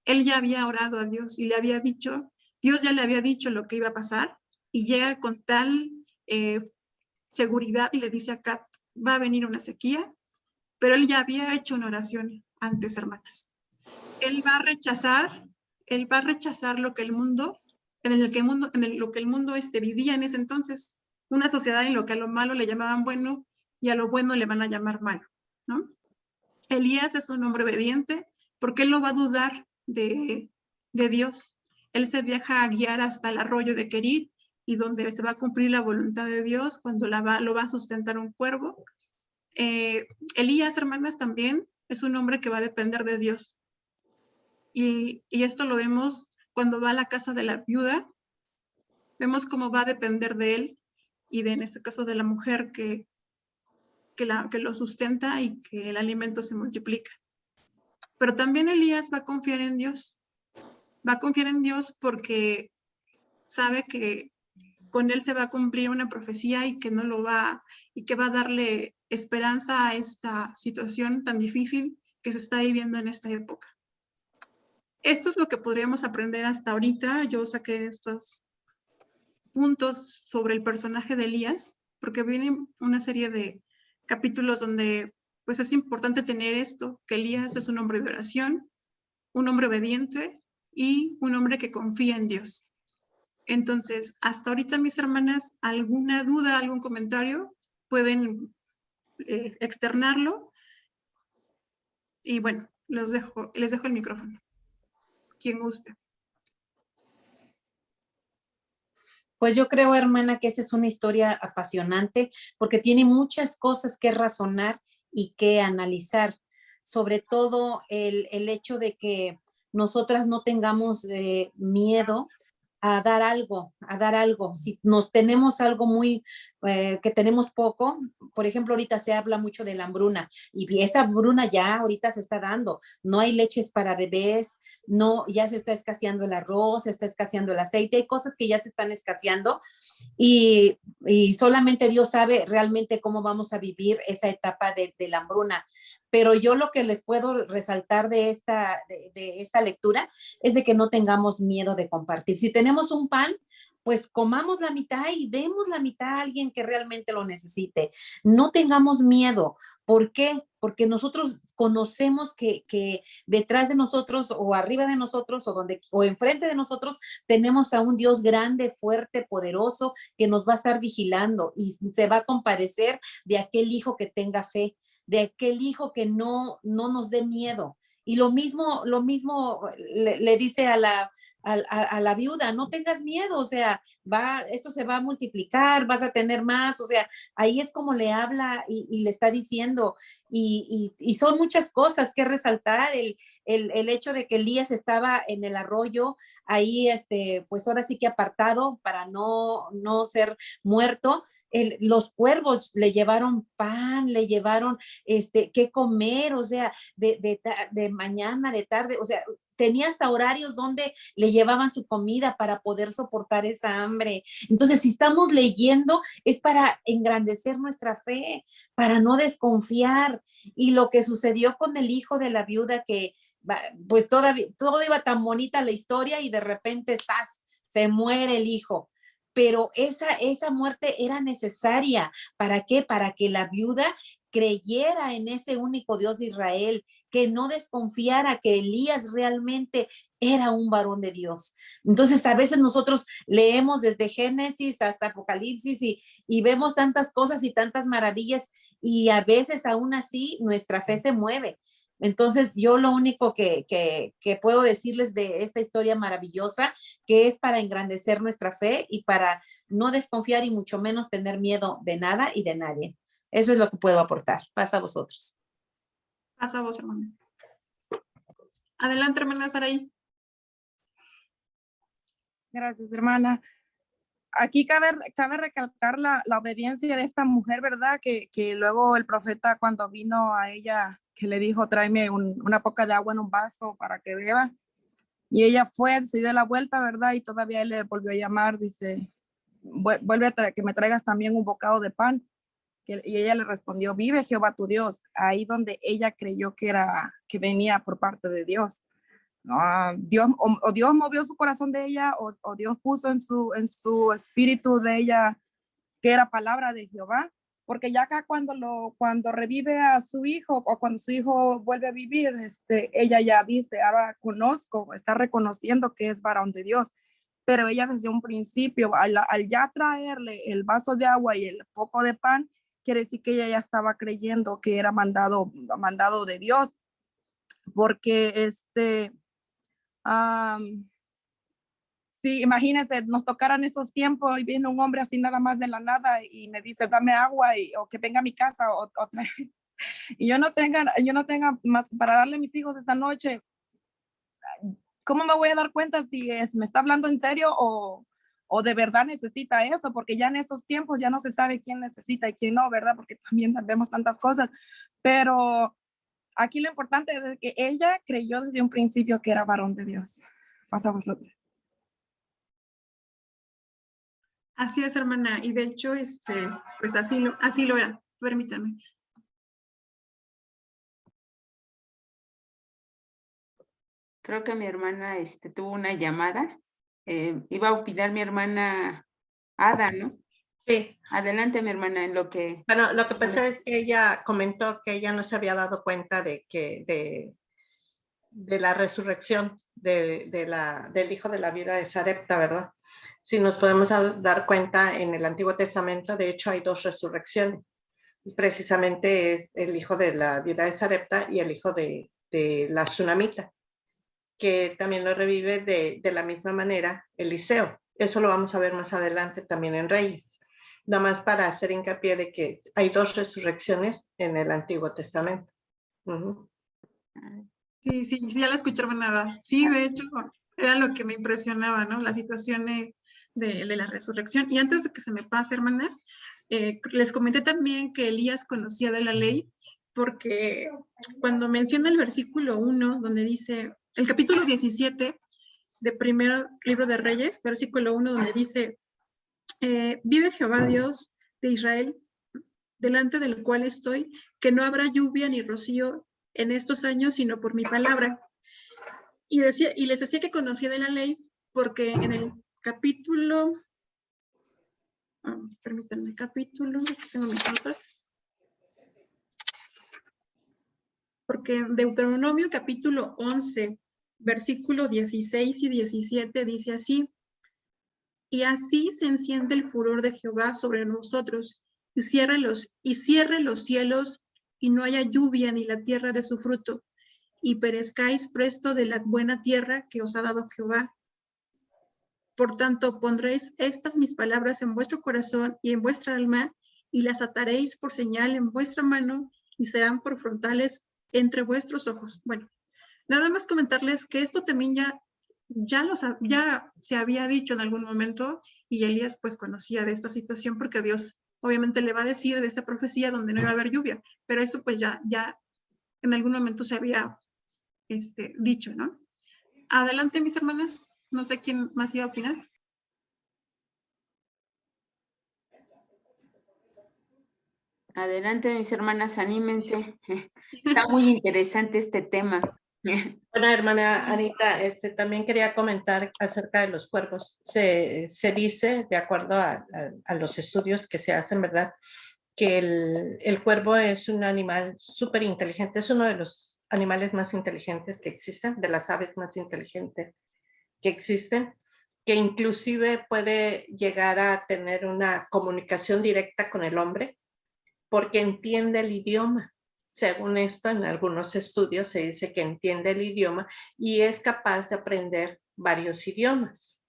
él ya había orado a Dios y le había dicho, Dios ya le había dicho lo que iba a pasar y llega con tal seguridad y le dice acá, va a venir una sequía, pero él ya había hecho una oración antes, hermanas. Él va a rechazar lo que el mundo, lo que el mundo vivía en ese entonces, una sociedad en lo que a lo malo le llamaban bueno y a lo bueno le van a llamar malo, ¿no? Elías es un hombre obediente porque él no va a dudar de Dios. Él se deja guiar hasta el arroyo de Querit y donde se va a cumplir la voluntad de Dios cuando lo va a sustentar un cuervo. Elías, hermanas, también es un hombre que va a depender de Dios. Y esto lo vemos cuando va a la casa de la viuda. Vemos cómo va a depender de él y en este caso de la mujer que lo sustenta y que el alimento se multiplica. Pero también Elías va a confiar en Dios. Va a confiar en Dios porque sabe que con él se va a cumplir una profecía y que va a darle esperanza a esta situación tan difícil que se está viviendo en esta época. Esto es lo que podríamos aprender hasta ahorita. Yo saqué estos puntos sobre el personaje de Elías, porque viene una serie de capítulos donde pues es importante tener esto, que Elías es un hombre de oración, un hombre obediente y un hombre que confía en Dios. Entonces, hasta ahorita, mis hermanas, ¿alguna duda, algún comentario? Pueden externarlo. Y bueno, les dejo el micrófono. Quien guste. Pues yo creo, hermana, que esta es una historia apasionante porque tiene muchas cosas que razonar y que analizar. Sobre todo el hecho de que nosotras no tengamos miedo a dar algo. Si nos tenemos algo que tenemos poco, por ejemplo, ahorita se habla mucho de la hambruna y esa hambruna ya ahorita se está dando. No hay leches para bebés, ya se está escaseando el arroz, se está escaseando el aceite, hay cosas que ya se están escaseando y solamente Dios sabe realmente cómo vamos a vivir esa etapa de la hambruna. pero yo lo que les puedo resaltar de esta lectura es de que no tengamos miedo de compartir. Si tenemos un pan, pues comamos la mitad y demos la mitad a alguien que realmente lo necesite. No tengamos miedo. ¿Por qué? Porque nosotros conocemos que detrás de nosotros o arriba de nosotros o enfrente de nosotros tenemos a un Dios grande, fuerte, poderoso, que nos va a estar vigilando y se va a compadecer de aquel hijo que tenga fe, de aquel hijo que no nos dé miedo. Y lo mismo le dice a la viuda, no tengas miedo, o sea, esto se va a multiplicar, vas a tener más, o sea, ahí es como le habla y le está diciendo, y son muchas cosas que resaltar, el hecho de que Elías estaba en el arroyo, ahí, pues ahora sí que apartado para no ser muerto. Los cuervos le llevaron pan, le llevaron qué comer, o sea, de mañana, de tarde, o sea, tenía hasta horarios donde le llevaban su comida para poder soportar esa hambre. Entonces, si estamos leyendo, es para engrandecer nuestra fe, para no desconfiar. Y lo que sucedió con el hijo de la viuda, que pues todo iba tan bonita la historia y de repente, ¡zas!, se muere el hijo. Pero esa muerte era necesaria. ¿Para qué? Para que la viuda creyera en ese único Dios de Israel, que no desconfiara que Elías realmente era un varón de Dios. Entonces, a veces nosotros leemos desde Génesis hasta Apocalipsis y vemos tantas cosas y tantas maravillas, y a veces aún así nuestra fe se mueve. Entonces, yo lo único que puedo decirles de esta historia maravillosa, que es para engrandecer nuestra fe y para no desconfiar y mucho menos tener miedo de nada y de nadie. Eso es lo que puedo aportar. Pasa a vosotros. Pasa a vos, hermana. Adelante, hermana Saraí. Gracias, hermana. Aquí cabe recalcar la obediencia de esta mujer, ¿verdad? Que luego el profeta, cuando vino a ella, que le dijo, tráeme una poca de agua en un vaso para que beba. Y ella fue, se dio la vuelta, ¿verdad? Y todavía él le volvió a llamar, dice, vuelve a que me traigas también un bocado de pan. Y ella le respondió, vive Jehová tu Dios. Ahí donde ella creyó que venía por parte de Dios. Dios movió su corazón de ella, o Dios puso en su espíritu de ella que era palabra de Jehová, porque ya acá cuando revive a su hijo, o cuando su hijo vuelve a vivir, ella ya dice, ahora conozco, está reconociendo que es varón de Dios. Pero ella desde un principio, al ya traerle el vaso de agua y el poco de pan, quiere decir que ella ya estaba creyendo que era mandado de Dios, porque sí, imagínense, nos tocaran esos tiempos y viene un hombre así nada más de la nada y me dice, dame agua, o que venga a mi casa, y yo no tenga más para darle a mis hijos esta noche. ¿Cómo me voy a dar cuenta si me está hablando en serio o de verdad necesita eso? Porque ya en estos tiempos ya no se sabe quién necesita y quién no, ¿verdad? Porque también vemos tantas cosas. Pero aquí lo importante es que ella creyó desde un principio que era varón de Dios. Pasa a vosotros. Así es, hermana. Y de hecho, pues así lo era. Permítame. Creo que mi hermana tuvo una llamada. Iba a opinar mi hermana Ada, ¿no? Sí. Adelante, mi hermana, en lo que... Bueno, lo que pasa es que ella comentó que ella no se había dado cuenta de la resurrección del hijo de la viuda de Sarepta, ¿verdad? Si nos podemos dar cuenta, en el Antiguo Testamento, de hecho, hay 2 resurrecciones. Precisamente es el hijo de la viuda de Sarepta y el hijo de la Tsunamita, que también lo revive de la misma manera Eliseo. Eso lo vamos a ver más adelante también en Reyes. Nada más para hacer hincapié de que hay 2 resurrecciones en el Antiguo Testamento. Sí, ya la escuché, hermana. Sí, de hecho, era lo que me impresionaba, ¿no? La situación de la resurrección. Y antes de que se me pase, hermanas, les comenté también que Elías conocía de la ley, porque cuando menciona el versículo 1, donde dice, el capítulo 17 de primer libro de Reyes, versículo 1, donde dice, vive Jehová Dios de Israel, delante del cual estoy, que no habrá lluvia ni rocío en estos años, sino por mi palabra. Y les decía que conocía de la ley, porque en el capítulo, permítanme, capítulo, aquí tengo mis notas. Porque en Deuteronomio capítulo 11, versículo 16 y 17 dice así: y así se enciende el furor de Jehová sobre nosotros, y cierre los cielos, y no haya lluvia ni la tierra de su fruto, y perezcáis presto de la buena tierra que os ha dado Jehová. Por tanto, pondréis estas mis palabras en vuestro corazón y en vuestra alma, y las ataréis por señal en vuestra mano, y serán por frontales entre vuestros ojos. Bueno, nada más comentarles que esto también ya se había dicho en algún momento, y Elías pues conocía de esta situación porque Dios obviamente le va a decir de esta profecía donde no iba a haber lluvia, pero esto pues ya en algún momento se había dicho, ¿no? Adelante, mis hermanas, no sé quién más iba a opinar. Adelante, mis hermanas, anímense. Está muy interesante este tema. Bueno, hermana Anita, también quería comentar acerca de los cuervos. Se dice, de acuerdo a los estudios que se hacen, ¿verdad?, que el cuervo es un animal súper inteligente, es uno de los animales más inteligentes que existen, de las aves más inteligentes que existen, que inclusive puede llegar a tener una comunicación directa con el hombre, porque entiende el idioma. Según esto, en algunos estudios se dice que entiende el idioma y es capaz de aprender varios idiomas.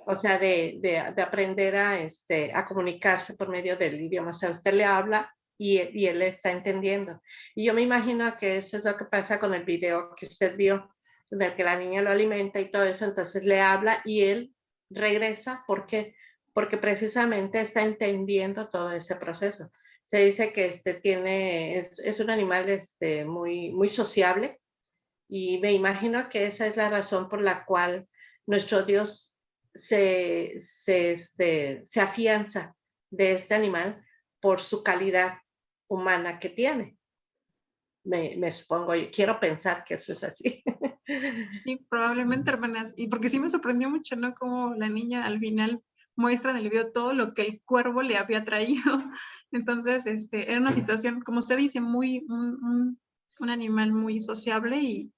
O sea, de aprender a comunicarse por medio del idioma. O sea, usted le habla y él está entendiendo. Y yo me imagino que eso es lo que pasa con el video que usted vio, en el que la niña lo alimenta y todo eso. Entonces le habla y él regresa. ¿Por qué? Porque precisamente está entendiendo todo ese proceso. Se dice que es un animal muy, muy sociable, y me imagino que esa es la razón por la cual nuestro Dios se afianza de este animal por su calidad humana que tiene. Me supongo, yo quiero pensar que eso es así. Sí, probablemente, hermanas, y porque sí me sorprendió mucho, ¿no? Como la niña al final muestra en el video todo lo que el cuervo le había traído. Entonces, era una situación, como usted dice, un animal muy sociable y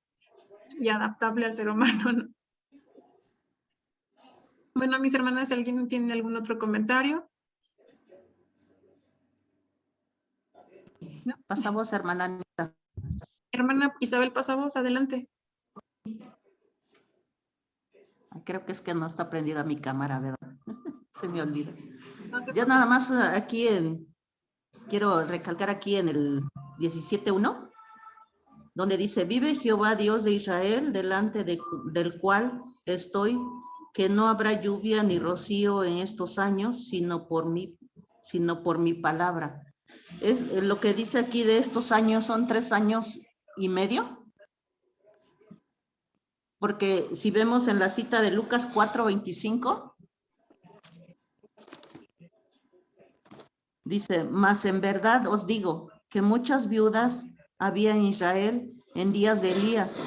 adaptable al ser humano, ¿no? Bueno, mis hermanas, si alguien tiene algún otro comentario. ¿No? Pasamos, hermana Anita. Hermana Isabel, pasamos, adelante. Creo que es que no está prendida mi cámara, ¿verdad? Se me olvida. No sé. Ya nada más aquí quiero recalcar aquí en el 17:1, donde dice: vive Jehová Dios de Israel, delante del cual estoy, que no habrá lluvia ni rocío en estos años, sino por mi palabra. Es lo que dice aquí de estos años, son 3 años y medio. Porque si vemos en la cita de Lucas 4:25, dice: mas en verdad os digo que muchas viudas había en Israel en días de Elías,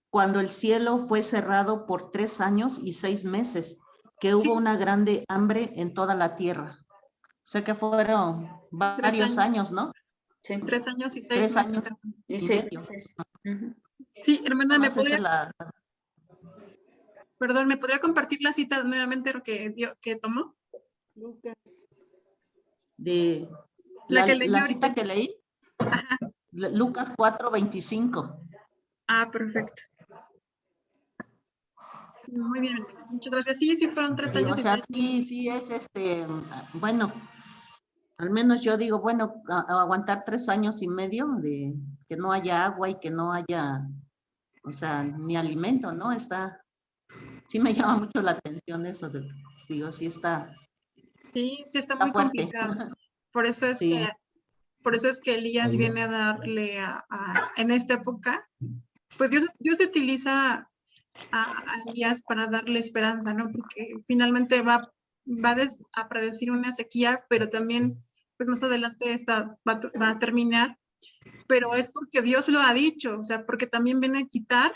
cuando el cielo fue cerrado por 3 años y 6 meses, que hubo una grande hambre en toda la tierra. O sea que fueron varios años, ¿no? Sí. 3 años y 6 3 meses. años Y y 6 medio. meses. Sí, hermana, ¿me podría... podría compartir la cita nuevamente que tomó? Lucas. De la cita que leí. Ajá. Lucas 4:25. Ah, perfecto. Muy bien, muchas gracias. Sí, fueron 3 años. O sea, sí es bueno, al menos yo digo, bueno, aguantar 3 años y medio de que no haya agua y que no haya, o sea, ni alimento, ¿no? Sí me llama mucho la atención eso, digo, sí está. Sí, está muy fuerte. Complicado. Por eso es que Elías viene a darle en esta época, pues Dios utiliza a Elías para darle esperanza, ¿no? Porque finalmente va a predecir una sequía, pero también pues más adelante esta va a terminar, pero es porque Dios lo ha dicho, o sea, porque también viene a quitar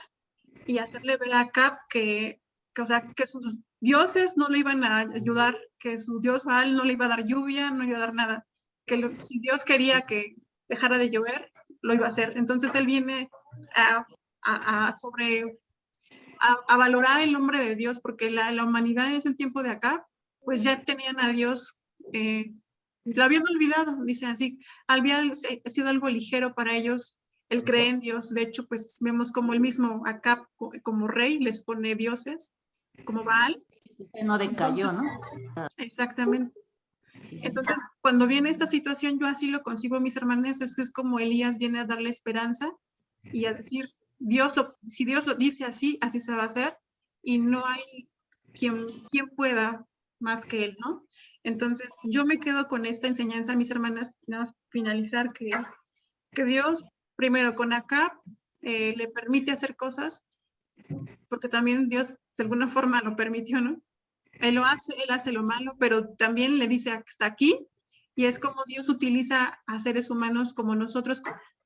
y hacerle ver a Acab o sea, que sus dioses no le iban a ayudar, que su dios Baal no le iba a dar lluvia, no le iba a dar nada, que si Dios quería que dejara de llover, lo iba a hacer. Entonces él viene a valorar el nombre de Dios, porque la humanidad en ese tiempo de acá, pues ya tenían a Dios, lo habían olvidado, dice así, había sido algo ligero para ellos el creer en Dios. De hecho, pues vemos como el mismo Acab como rey les pone dioses, como Baal. No decayó, ¿no? Exactamente. Entonces, cuando viene esta situación, yo así lo concibo, mis hermanas, es como Elías viene a darle esperanza y a decir, si Dios lo dice así, así se va a hacer, y no hay quien pueda más que él, ¿no? Entonces, yo me quedo con esta enseñanza, mis hermanas, nada más finalizar que Dios, primero con Acab, le permite hacer cosas, porque también Dios de alguna forma lo permitió, ¿no? Él hace lo malo, pero también le dice hasta aquí, y es como Dios utiliza a seres humanos como nosotros,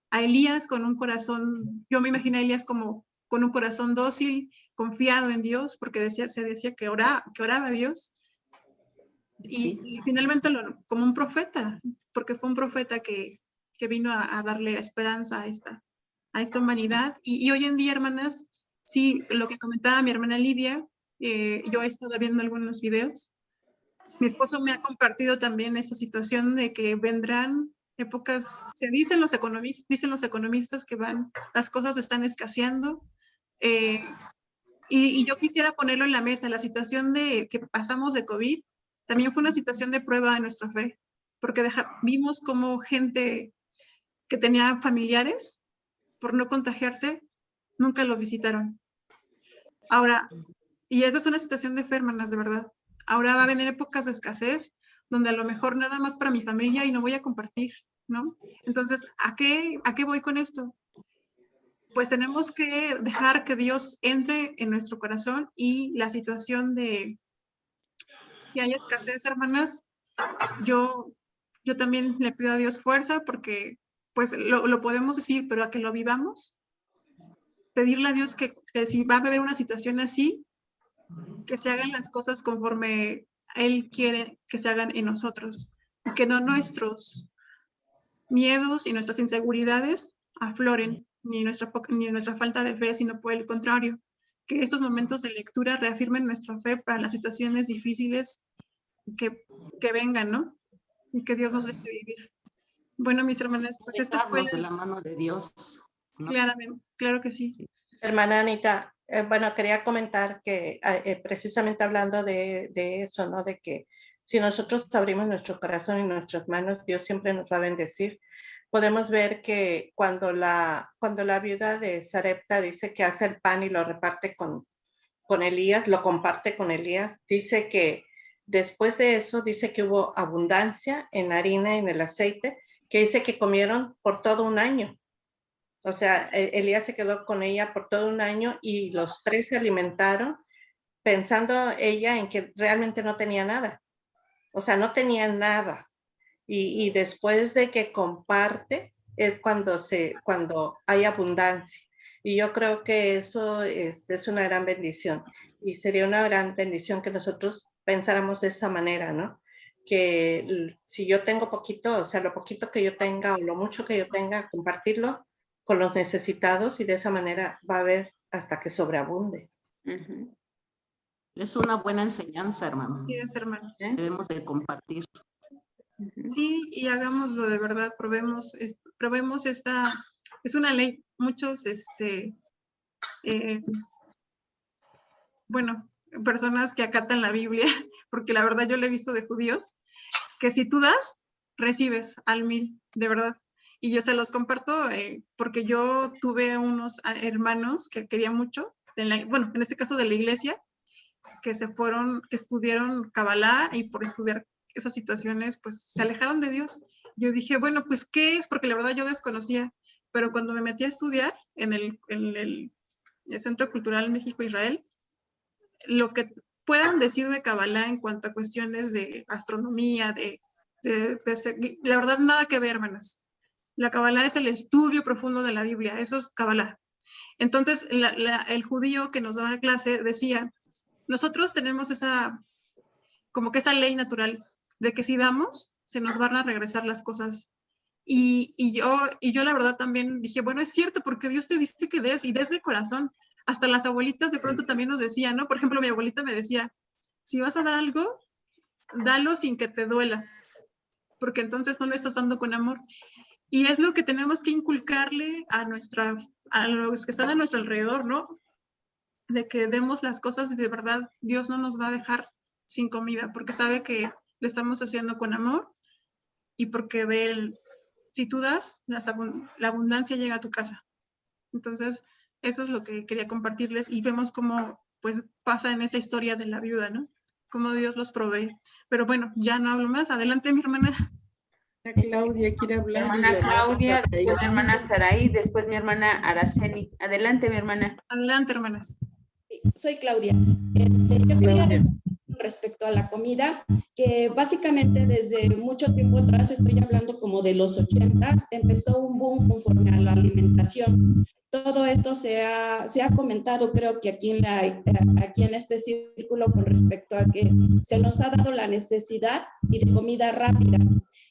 a Elías con un corazón, yo me imagino a Elías como con un corazón dócil, confiado en Dios, porque se decía que oraba a Dios, y finalmente como un profeta, porque fue un profeta que vino a darle esperanza a esta humanidad, y hoy en día, hermanas, sí, lo que comentaba mi hermana Lidia, yo he estado viendo algunos videos. Mi esposo me ha compartido también esta situación de que vendrán épocas, dicen los economistas que las cosas están escaseando, y yo quisiera ponerlo en la mesa. La situación de que pasamos de COVID también fue una situación de prueba de nuestra fe, porque vimos como gente que tenía familiares, por no contagiarse, nunca los visitaron. Ahora, y esa es una situación de fe, hermanas, de verdad. Ahora va a venir épocas de escasez, donde a lo mejor nada más para mi familia y no voy a compartir, ¿no? Entonces, ¿a qué voy con esto? Pues tenemos que dejar que Dios entre en nuestro corazón, y la situación de, si hay escasez, hermanas, yo también le pido a Dios fuerza, porque pues lo podemos decir, pero a que lo vivamos, pedirle a Dios que si va a haber una situación así, que se hagan las cosas conforme Él quiere que se hagan en nosotros, y que no nuestros miedos y nuestras inseguridades afloren, ni nuestra falta de fe, sino por el contrario, que estos momentos de lectura reafirmen nuestra fe para las situaciones difíciles que vengan, ¿no? Y que Dios nos deje vivir. Bueno, mis hermanas, pues esta fue de la mano de Dios, ¿no? Claramente, claro que sí. Hermana Anita, bueno, quería comentar que precisamente hablando de eso, ¿no? De que si nosotros abrimos nuestro corazón y nuestras manos, Dios siempre nos va a bendecir. Podemos ver que cuando la viuda de Sarepta dice que hace el pan y lo reparte con Elías, lo comparte con Elías, dice que después de eso, dice que hubo abundancia en harina y en el aceite, que dice que comieron por todo un año. O sea, Elías se quedó con ella por todo un año y los tres se alimentaron pensando ella en que realmente no tenía nada. O sea, no tenía nada. Y después de que comparte es cuando hay abundancia. Y yo creo que eso es una gran bendición. Y sería una gran bendición que nosotros pensáramos de esa manera, ¿no? Que si yo tengo poquito, o sea, lo poquito que yo tenga o lo mucho que yo tenga, compartirlo con los necesitados, y de esa manera va a haber hasta que sobreabunde. Es una buena enseñanza, hermano. Sí, es, hermano. Debemos de compartir. Sí, y hagámoslo de verdad, probemos esta, es una ley, muchos, bueno, personas que acatan la Biblia, porque la verdad yo lo he visto de judíos, que si tú das, recibes al 1000, de verdad. Y yo se los comparto porque yo tuve unos hermanos que quería mucho, bueno, en este caso de la iglesia, que estudiaron Kabbalah, y por estudiar esas situaciones, pues se alejaron de Dios. Yo dije, bueno, pues, ¿qué es? Porque la verdad yo desconocía, pero cuando me metí a estudiar en el Centro Cultural México-Israel, lo que puedan decir de Kabbalah en cuanto a cuestiones de astronomía, de La verdad, nada que ver, hermanas. La Kabbalah es el estudio profundo de la Biblia, eso es Kabbalah. Entonces, el judío que nos daba la clase decía, nosotros tenemos como que esa ley natural de que si damos, se nos van a regresar las cosas. Y yo la verdad también dije, bueno, es cierto, porque Dios te dice que des, y des de corazón. Hasta las abuelitas de pronto también nos decían, ¿no? Por ejemplo, mi abuelita me decía, si vas a dar algo, dalo sin que te duela, porque entonces no lo estás dando con amor. Y es lo que tenemos que inculcarle a los que están a nuestro alrededor, ¿no? De que demos las cosas y de verdad Dios no nos va a dejar sin comida, porque sabe que lo estamos haciendo con amor y porque si tú das, la abundancia llega a tu casa. Entonces, eso es lo que quería compartirles y vemos cómo pues pasa en esta historia de la viuda, ¿no? Cómo Dios los provee. Pero bueno, ya no hablo más. Adelante, mi hermana. La Claudia quiere hablar. Hermana Claudia, después mi hermana Saraí, después mi hermana Araceli. Adelante, mi hermana. Adelante, hermanas. Soy Claudia. Yo quería resaltar respecto a la comida, que básicamente desde mucho tiempo atrás, estoy hablando como de los 80s, empezó un boom conforme a la alimentación. Todo esto se ha comentado, creo que aquí en este círculo, con respecto a que se nos ha dado la necesidad y de comida rápida.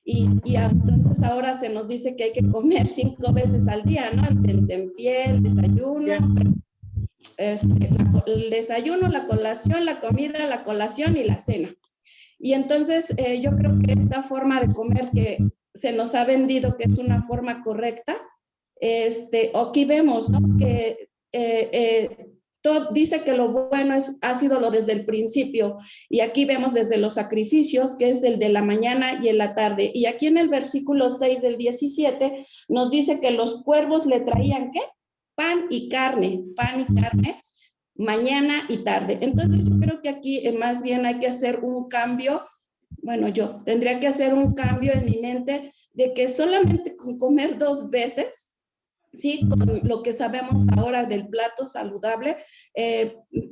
Y entonces ahora se nos dice que hay que comer 5 veces al día, ¿no? El tentempié, el desayuno, el desayuno, la colación, la comida, la colación y la cena. Y entonces yo creo que esta forma de comer que se nos ha vendido que es una forma correcta, aquí vemos, ¿no? Que todo dice que lo bueno ha sido lo desde el principio, y aquí vemos desde los sacrificios, que es el de la mañana y en la tarde. Y aquí en el versículo 6 del 17 nos dice que los cuervos le traían, ¿qué? Pan y carne, mañana y tarde. Entonces yo creo que aquí más bien hay que hacer un cambio. Bueno, yo tendría que hacer un cambio en mi mente de que solamente con comer 2 veces, sí, con lo que sabemos ahora del plato saludable,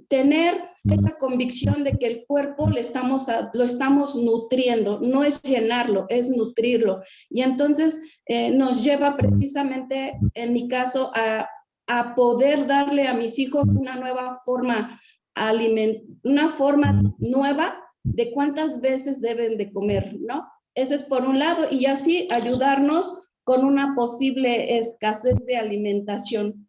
tener esa convicción de que el cuerpo lo estamos nutriendo, no es llenarlo, es nutrirlo. Y entonces nos lleva precisamente, en mi caso, a poder darle a mis hijos una nueva forma, una forma nueva de cuántas veces deben de comer, ¿no? Eso es por un lado, y así ayudarnos con una posible escasez de alimentación.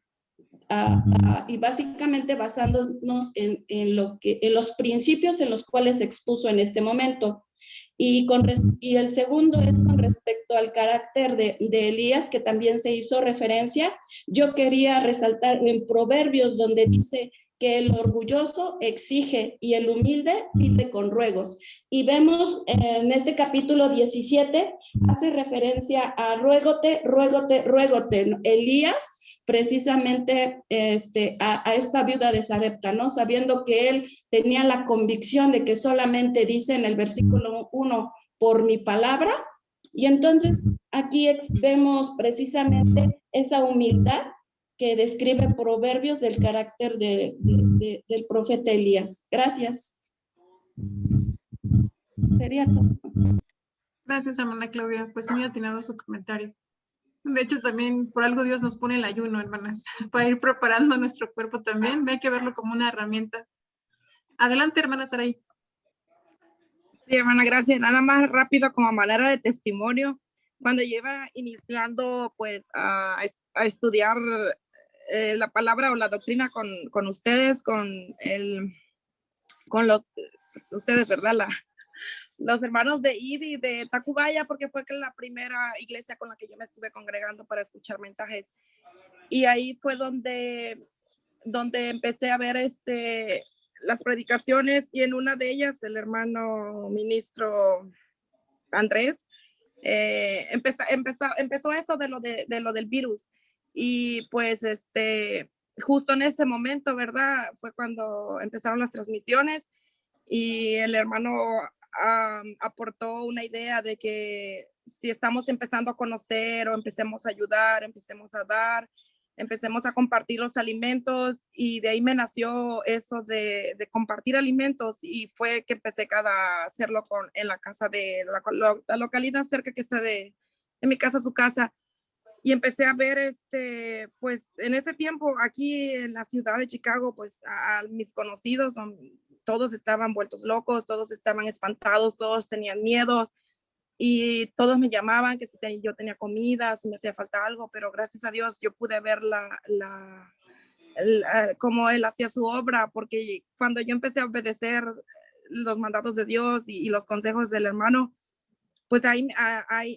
Y básicamente basándonos en los principios en los cuales se expuso en este momento. Y el segundo es con respecto al carácter de Elías, que también se hizo referencia. Yo quería resaltar en Proverbios, donde dice que el orgulloso exige y el humilde pide con ruegos. Y vemos en este capítulo 17, hace referencia a ruégote, ruégote, ruégote. Elías, precisamente a esta viuda de Sarepta, ¿no? Sabiendo que él tenía la convicción de que solamente dice en el versículo 1, por mi palabra. Y entonces aquí vemos precisamente esa humildad que describe Proverbios del carácter del profeta Elías. Gracias. Sería todo. Gracias, hermana Claudia. Pues muy atinado su comentario. De hecho, también por algo Dios nos pone el ayuno, hermanas, para ir preparando nuestro cuerpo también. Hay que verlo como una herramienta. Adelante, hermana Saraí. Sí, hermana, gracias. Nada más rápido como manera de testimonio. Cuando yo iba iniciando pues a estudiar la palabra o la doctrina con ustedes, con ustedes, ¿verdad? Los hermanos de IDI, de Tacubaya, porque fue la primera iglesia con la que yo me estuve congregando para escuchar mensajes. Y ahí fue donde empecé a ver las predicaciones, y en una de ellas el hermano ministro Andrés empezó eso de lo del virus. Y pues justo en ese momento, ¿verdad? Fue cuando empezaron las transmisiones, y el hermano aportó una idea de que si estamos empezando a conocer o empecemos a ayudar, empecemos a dar, empecemos a compartir los alimentos y de ahí me nació eso de compartir alimentos y fue que empecé a hacerlo en la casa de la localidad cerca que está de mi casa, su casa. Y empecé a ver, pues en ese tiempo aquí en la ciudad de Chicago, pues a mis conocidos, todos estaban vueltos locos, todos estaban espantados, todos tenían miedo y todos me llamaban que si yo tenía comida, si me hacía falta algo, pero gracias a Dios yo pude ver cómo Él hacía su obra, porque cuando yo empecé a obedecer los mandatos de Dios y los consejos del hermano, pues ahí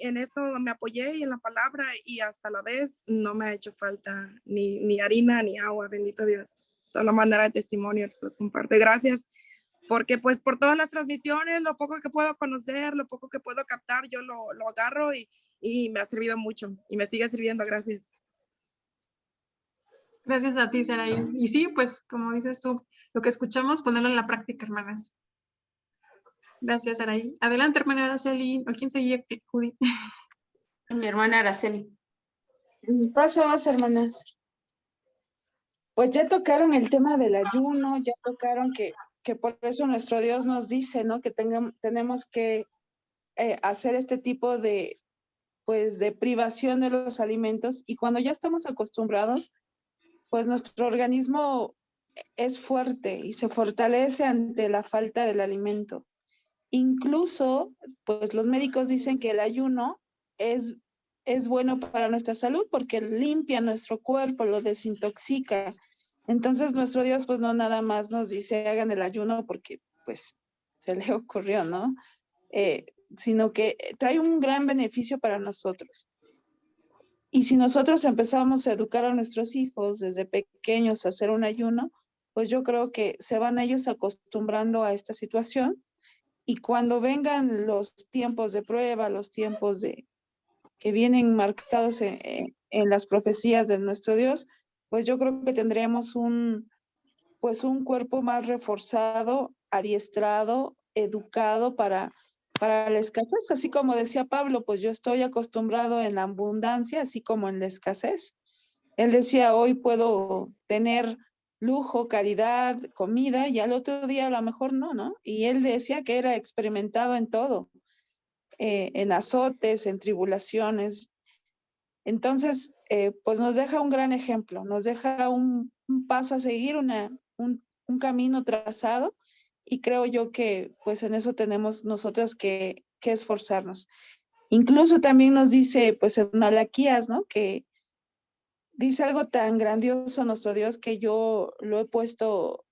en eso me apoyé y en la palabra y hasta la vez no me ha hecho falta ni harina ni agua, bendito Dios. Solo manera de testimonio se los comparte. Gracias, porque pues por todas las transmisiones, lo poco que puedo conocer, lo poco que puedo captar, yo lo agarro y me ha servido mucho y me sigue sirviendo. Gracias. Gracias a ti, Saraí. Y sí, pues como dices tú, lo que escuchamos, ponerlo en la práctica, hermanas. Gracias, Saraí. Adelante, hermana Araceli. ¿O quién seguía, Judith? Mi hermana Araceli. Pasos, hermanas. Pues ya tocaron el tema del ayuno, ya tocaron que por eso nuestro Dios nos dice, ¿no? Que tenemos que hacer este tipo de, pues, de privación de los alimentos, y cuando ya estamos acostumbrados, pues nuestro organismo es fuerte y se fortalece ante la falta del alimento. Incluso, pues los médicos dicen que el ayuno es bueno para nuestra salud porque limpia nuestro cuerpo, lo desintoxica. Entonces nuestro Dios pues no nada más nos dice hagan el ayuno porque pues se le ocurrió, ¿no? Sino que trae un gran beneficio para nosotros. Y si nosotros empezamos a educar a nuestros hijos desde pequeños a hacer un ayuno, pues yo creo que se van ellos acostumbrando a esta situación. Y cuando vengan los tiempos de prueba, los tiempos que vienen marcados en las profecías de nuestro Dios, pues yo creo que tendremos un cuerpo más reforzado, adiestrado, educado para la escasez. Así como decía Pablo, pues yo estoy acostumbrado en la abundancia, así como en la escasez. Él decía, hoy puedo tener lujo, caridad, comida, y al otro día a lo mejor no. Y él decía que era experimentado en todo, en azotes, en tribulaciones. Entonces, pues nos deja un gran ejemplo, nos deja un paso a seguir, un camino trazado, y creo yo que pues en eso tenemos nosotras que esforzarnos. Incluso también nos dice pues en Malaquías, ¿no? Que dice algo tan grandioso nuestro Dios que yo lo he puesto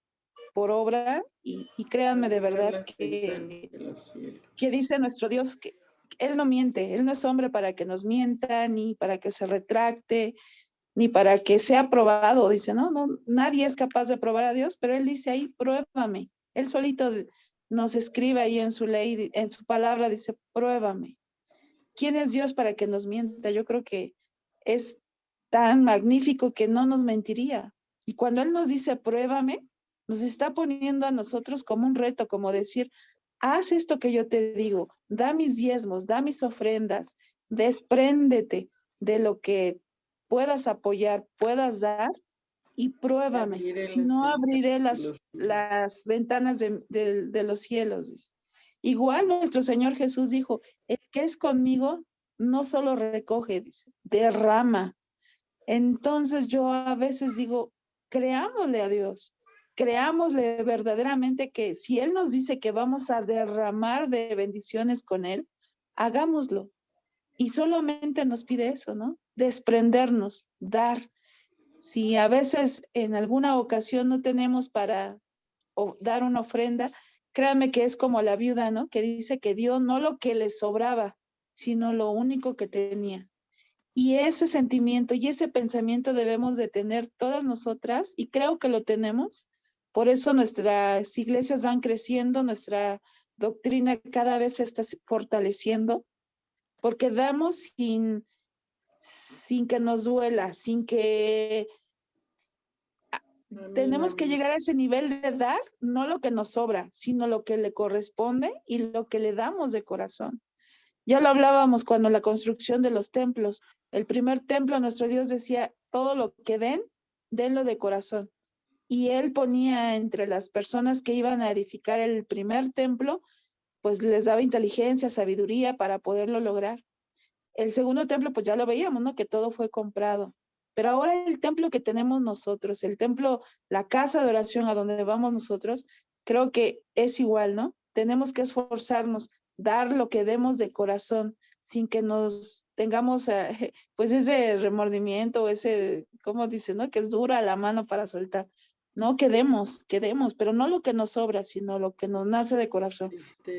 por obra y créanme de verdad que dice nuestro Dios que Él no miente, Él no es hombre para que nos mienta, ni para que se retracte, ni para que sea probado. Dice, no, nadie es capaz de probar a Dios, pero Él dice ahí, pruébame. Él solito nos escribe ahí en su ley, en su palabra, dice, pruébame. ¿Quién es Dios para que nos mienta? Yo creo que es tan magnífico que no nos mentiría. Y cuando Él nos dice, pruébame, nos está poniendo a nosotros como un reto, como decir, haz esto que yo te digo, da mis diezmos, da mis ofrendas, despréndete de lo que puedas apoyar, puedas dar, y pruébame. Si no, abriré las ventanas de los cielos. Dice. Igual nuestro Señor Jesús dijo, el que es conmigo no solo recoge, dice, derrama. Entonces yo a veces digo, creámosle a Dios, creámosle verdaderamente que si Él nos dice que vamos a derramar de bendiciones con Él, hagámoslo. Y solamente nos pide eso, ¿no? Desprendernos, dar. Si a veces en alguna ocasión no tenemos para dar una ofrenda, créanme que es como la viuda, ¿no? Que dice que dio no lo que le sobraba, sino lo único que tenía. Y ese sentimiento y ese pensamiento debemos de tener todas nosotras, y creo que lo tenemos. Por eso nuestras iglesias van creciendo, nuestra doctrina cada vez se está fortaleciendo, porque damos sin que nos duela, sin que... Tenemos que llegar a ese nivel de dar, no lo que nos sobra, sino lo que le corresponde y lo que le damos de corazón. Ya lo hablábamos cuando la construcción de los templos, el primer templo, nuestro Dios decía, todo lo que den, denlo de corazón. Y él ponía entre las personas que iban a edificar el primer templo, pues les daba inteligencia, sabiduría para poderlo lograr. El segundo templo, pues ya lo veíamos, ¿no? Que todo fue comprado. Pero ahora el templo que tenemos nosotros, el templo, la casa de oración a donde vamos nosotros, creo que es igual, ¿no? Tenemos que esforzarnos, dar lo que demos de corazón, sin que nos tengamos, pues ese remordimiento, ese, ¿cómo dice, no? Que es dura la mano para soltar. No, que demos, pero no lo que nos sobra, sino lo que nos nace de corazón.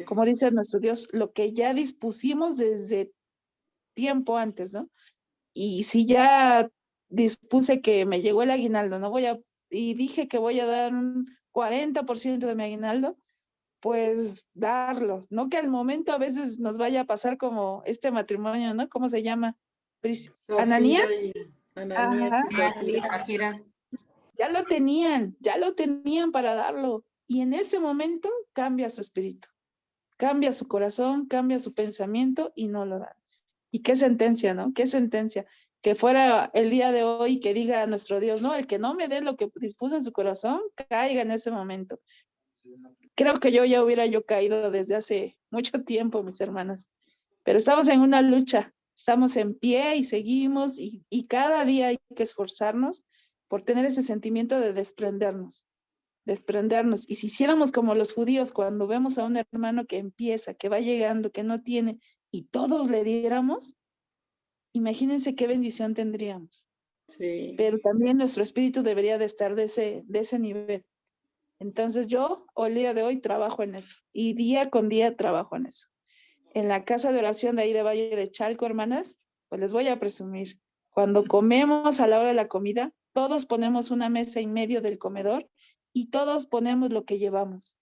Como dice nuestro Dios, lo que ya dispusimos desde tiempo antes, ¿no? Y si ya dispuse que me llegó el aguinaldo, y dije que voy a dar un 40% de mi aguinaldo, pues darlo, no que al momento a veces nos vaya a pasar como este matrimonio, ¿no? ¿Cómo se llama? ¿Ananías? Ananías Ajá. y Zafira. Ya lo tenían para darlo. Y en ese momento cambia su espíritu, cambia su corazón, cambia su pensamiento y no lo dan. Y qué sentencia, ¿no? Qué sentencia. Que fuera el día de hoy que diga a nuestro Dios, no, el que no me dé lo que dispuso en su corazón, caiga en ese momento. Creo que yo ya hubiera caído desde hace mucho tiempo, mis hermanas. Pero estamos en una lucha, estamos en pie y seguimos y cada día hay que esforzarnos por tener ese sentimiento de desprendernos. Y si hiciéramos como los judíos, cuando vemos a un hermano que empieza, que va llegando, que no tiene, y todos le diéramos, imagínense qué bendición tendríamos. Sí. Pero también nuestro espíritu debería de estar de ese nivel. Entonces yo, el día de hoy, trabajo en eso. Y día con día trabajo en eso. En la casa de oración de ahí de Valle de Chalco, hermanas, pues les voy a presumir. Cuando comemos a la hora de la comida, todos ponemos una mesa en medio del comedor y todos ponemos lo que llevamos.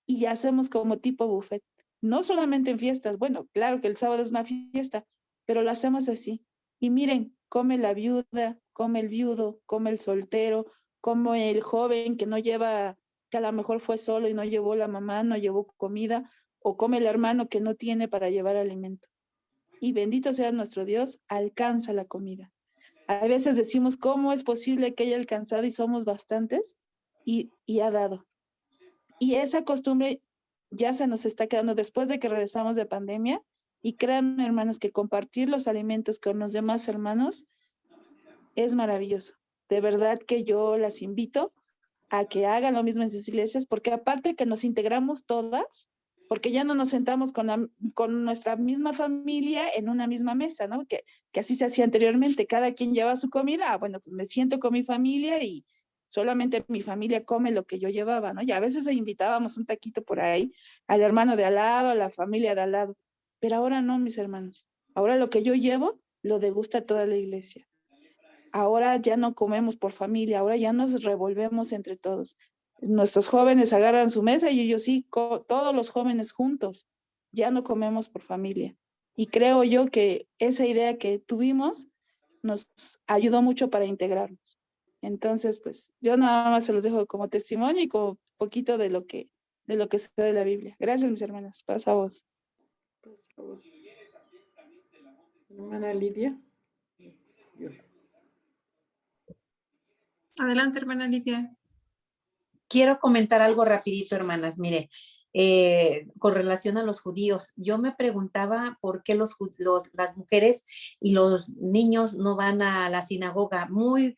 Y ya hacemos como tipo buffet. No solamente en fiestas, bueno, claro que el sábado es una fiesta, pero lo hacemos así. Y miren, come la viuda, come el viudo, come el soltero, come el joven que no lleva, que a lo mejor fue solo y no llevó la mamá, no llevó comida, o come el hermano que no tiene para llevar alimento. Y bendito sea nuestro Dios, alcanza la comida. A veces decimos, ¿cómo es posible que haya alcanzado y somos bastantes? Y ha dado. Y esa costumbre ya se nos está quedando después de que regresamos de pandemia. Y créanme, hermanos, que compartir los alimentos con los demás hermanos es maravilloso. De verdad que yo las invito a que hagan lo mismo en sus iglesias, porque aparte que nos integramos todas, porque ya no nos sentamos con nuestra misma familia en una misma mesa, ¿no? Que así se hacía anteriormente, cada quien lleva su comida, bueno, pues me siento con mi familia y solamente mi familia come lo que yo llevaba, ¿no? Y a veces invitábamos un taquito por ahí al hermano de al lado, a la familia de al lado, pero ahora no, mis hermanos. Ahora lo que yo llevo lo degusta toda la iglesia. Ahora ya no comemos por familia, ahora ya nos revolvemos entre todos. Nuestros jóvenes agarran su mesa y ellos sí, todos los jóvenes juntos, ya no comemos por familia. Y creo yo que esa idea que tuvimos nos ayudó mucho para integrarnos. Entonces, pues, yo nada más se los dejo como testimonio y como poquito de lo que sé de la Biblia. Gracias, mis hermanas. Pasa a vos. Hermana Lidia. Adelante, hermana Lidia. Quiero comentar algo rapidito, hermanas. Mire, con relación a los judíos, yo me preguntaba por qué las mujeres y los niños no van a la sinagoga. Muy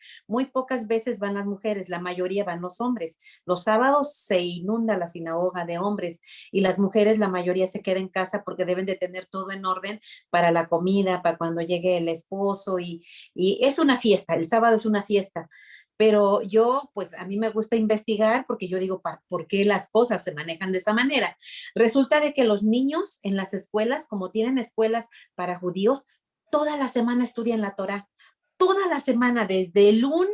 pocas veces van las mujeres, la mayoría van los hombres. Los sábados se inunda la sinagoga de hombres y las mujeres, la mayoría se queda en casa porque deben de tener todo en orden para la comida, para cuando llegue el esposo y es una fiesta, el sábado es una fiesta. Pero yo, pues a mí me gusta investigar porque yo digo, ¿por qué las cosas se manejan de esa manera? Resulta de que los niños en las escuelas, como tienen escuelas para judíos, toda la semana estudian la Torá. Toda la semana, desde el lunes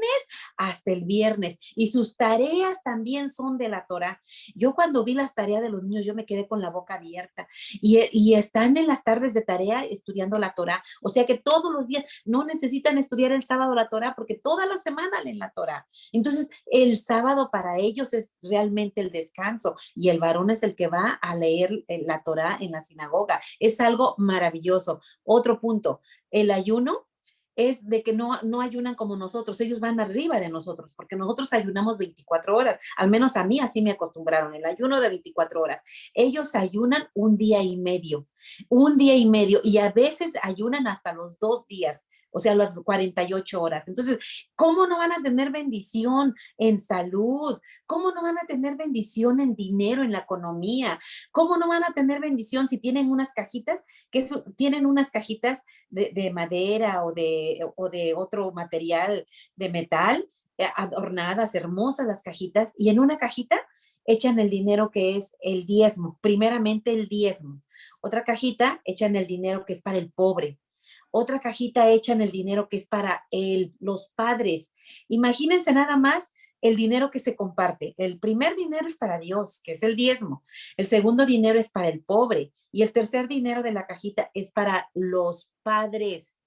hasta el viernes. Y sus tareas también son de la Torá. Yo cuando vi las tareas de los niños, yo me quedé con la boca abierta. Y están en las tardes de tarea estudiando la Torá. O sea que todos los días no necesitan estudiar el sábado la Torá porque toda la semana leen la Torá. Entonces, el sábado para ellos es realmente el descanso. Y el varón es el que va a leer la Torá en la sinagoga. Es algo maravilloso. Otro punto, el ayuno. es de que no ayunan como nosotros, ellos van arriba de nosotros, porque nosotros ayunamos 24 horas, al menos a mí así me acostumbraron, el ayuno de 24 horas. Ellos ayunan un día y medio, y a veces ayunan hasta los 2 días, o sea, las 48 horas. Entonces, ¿cómo no van a tener bendición en salud? ¿Cómo no van a tener bendición en dinero, en la economía? ¿Cómo no van a tener bendición si tienen unas cajitas, tienen unas cajitas de madera o de otro material de metal, adornadas, hermosas las cajitas, y en una cajita echan el dinero que es el diezmo, primeramente el diezmo. Otra cajita echan el dinero que es para el pobre. Otra cajita echan el dinero que es para los padres. Imagínense nada más el dinero que se comparte. El primer dinero es para Dios, que es el diezmo. El segundo dinero es para el pobre. Y el tercer dinero de la cajita es para los padres.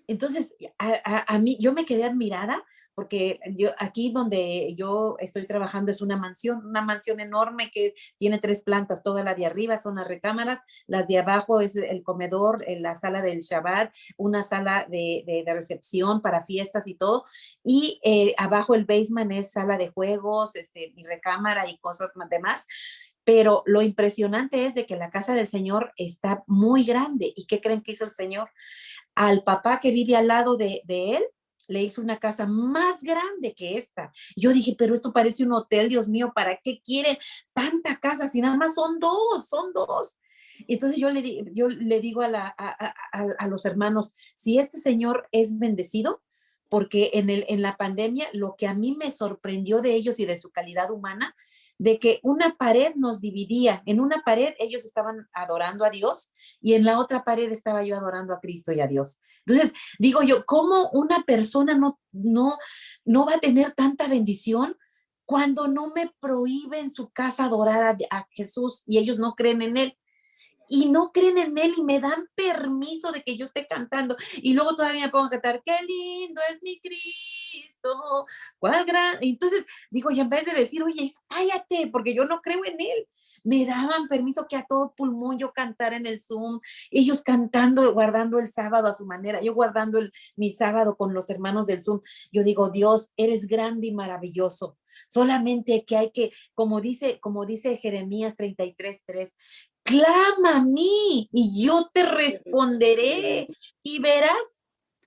Entonces, a mí, yo me quedé admirada porque yo, aquí donde yo estoy trabajando es una mansión enorme que tiene 3 plantas, toda la de arriba son las recámaras, las de abajo es el comedor, la sala del Shabbat, una sala de recepción para fiestas y todo, y abajo el basement es sala de juegos, mi recámara y cosas más demás. Pero lo impresionante es de que la casa del Señor está muy grande. ¿Y qué creen que hizo el Señor? Al papá que vive al lado de él, le hizo una casa más grande que esta. Yo dije, pero esto parece un hotel, Dios mío, ¿para qué quieren tanta casa si nada más son dos? Entonces yo le digo a los hermanos, si este señor es bendecido, porque en la pandemia lo que a mí me sorprendió de ellos y de su calidad humana, de que una pared nos dividía. En una pared ellos estaban adorando a Dios y en la otra pared estaba yo adorando a Cristo y a Dios. Entonces, digo yo, ¿cómo una persona no va a tener tanta bendición cuando no me prohíbe en su casa adorar a Jesús y ellos no creen en Él? Y no creen en Él y me dan permiso de que yo esté cantando. Y luego todavía me pongo a cantar, qué lindo es mi Cristo, cuál gran. Entonces digo, y en vez de decir, oye, cállate, porque yo no creo en Él, me daban permiso que a todo pulmón yo cantara en el Zoom, ellos cantando, guardando el sábado a su manera, yo guardando mi sábado con los hermanos del Zoom. Yo digo, Dios, eres grande y maravilloso. Solamente que hay que, como dice Jeremías 33:3, clama a mí y yo te responderé y verás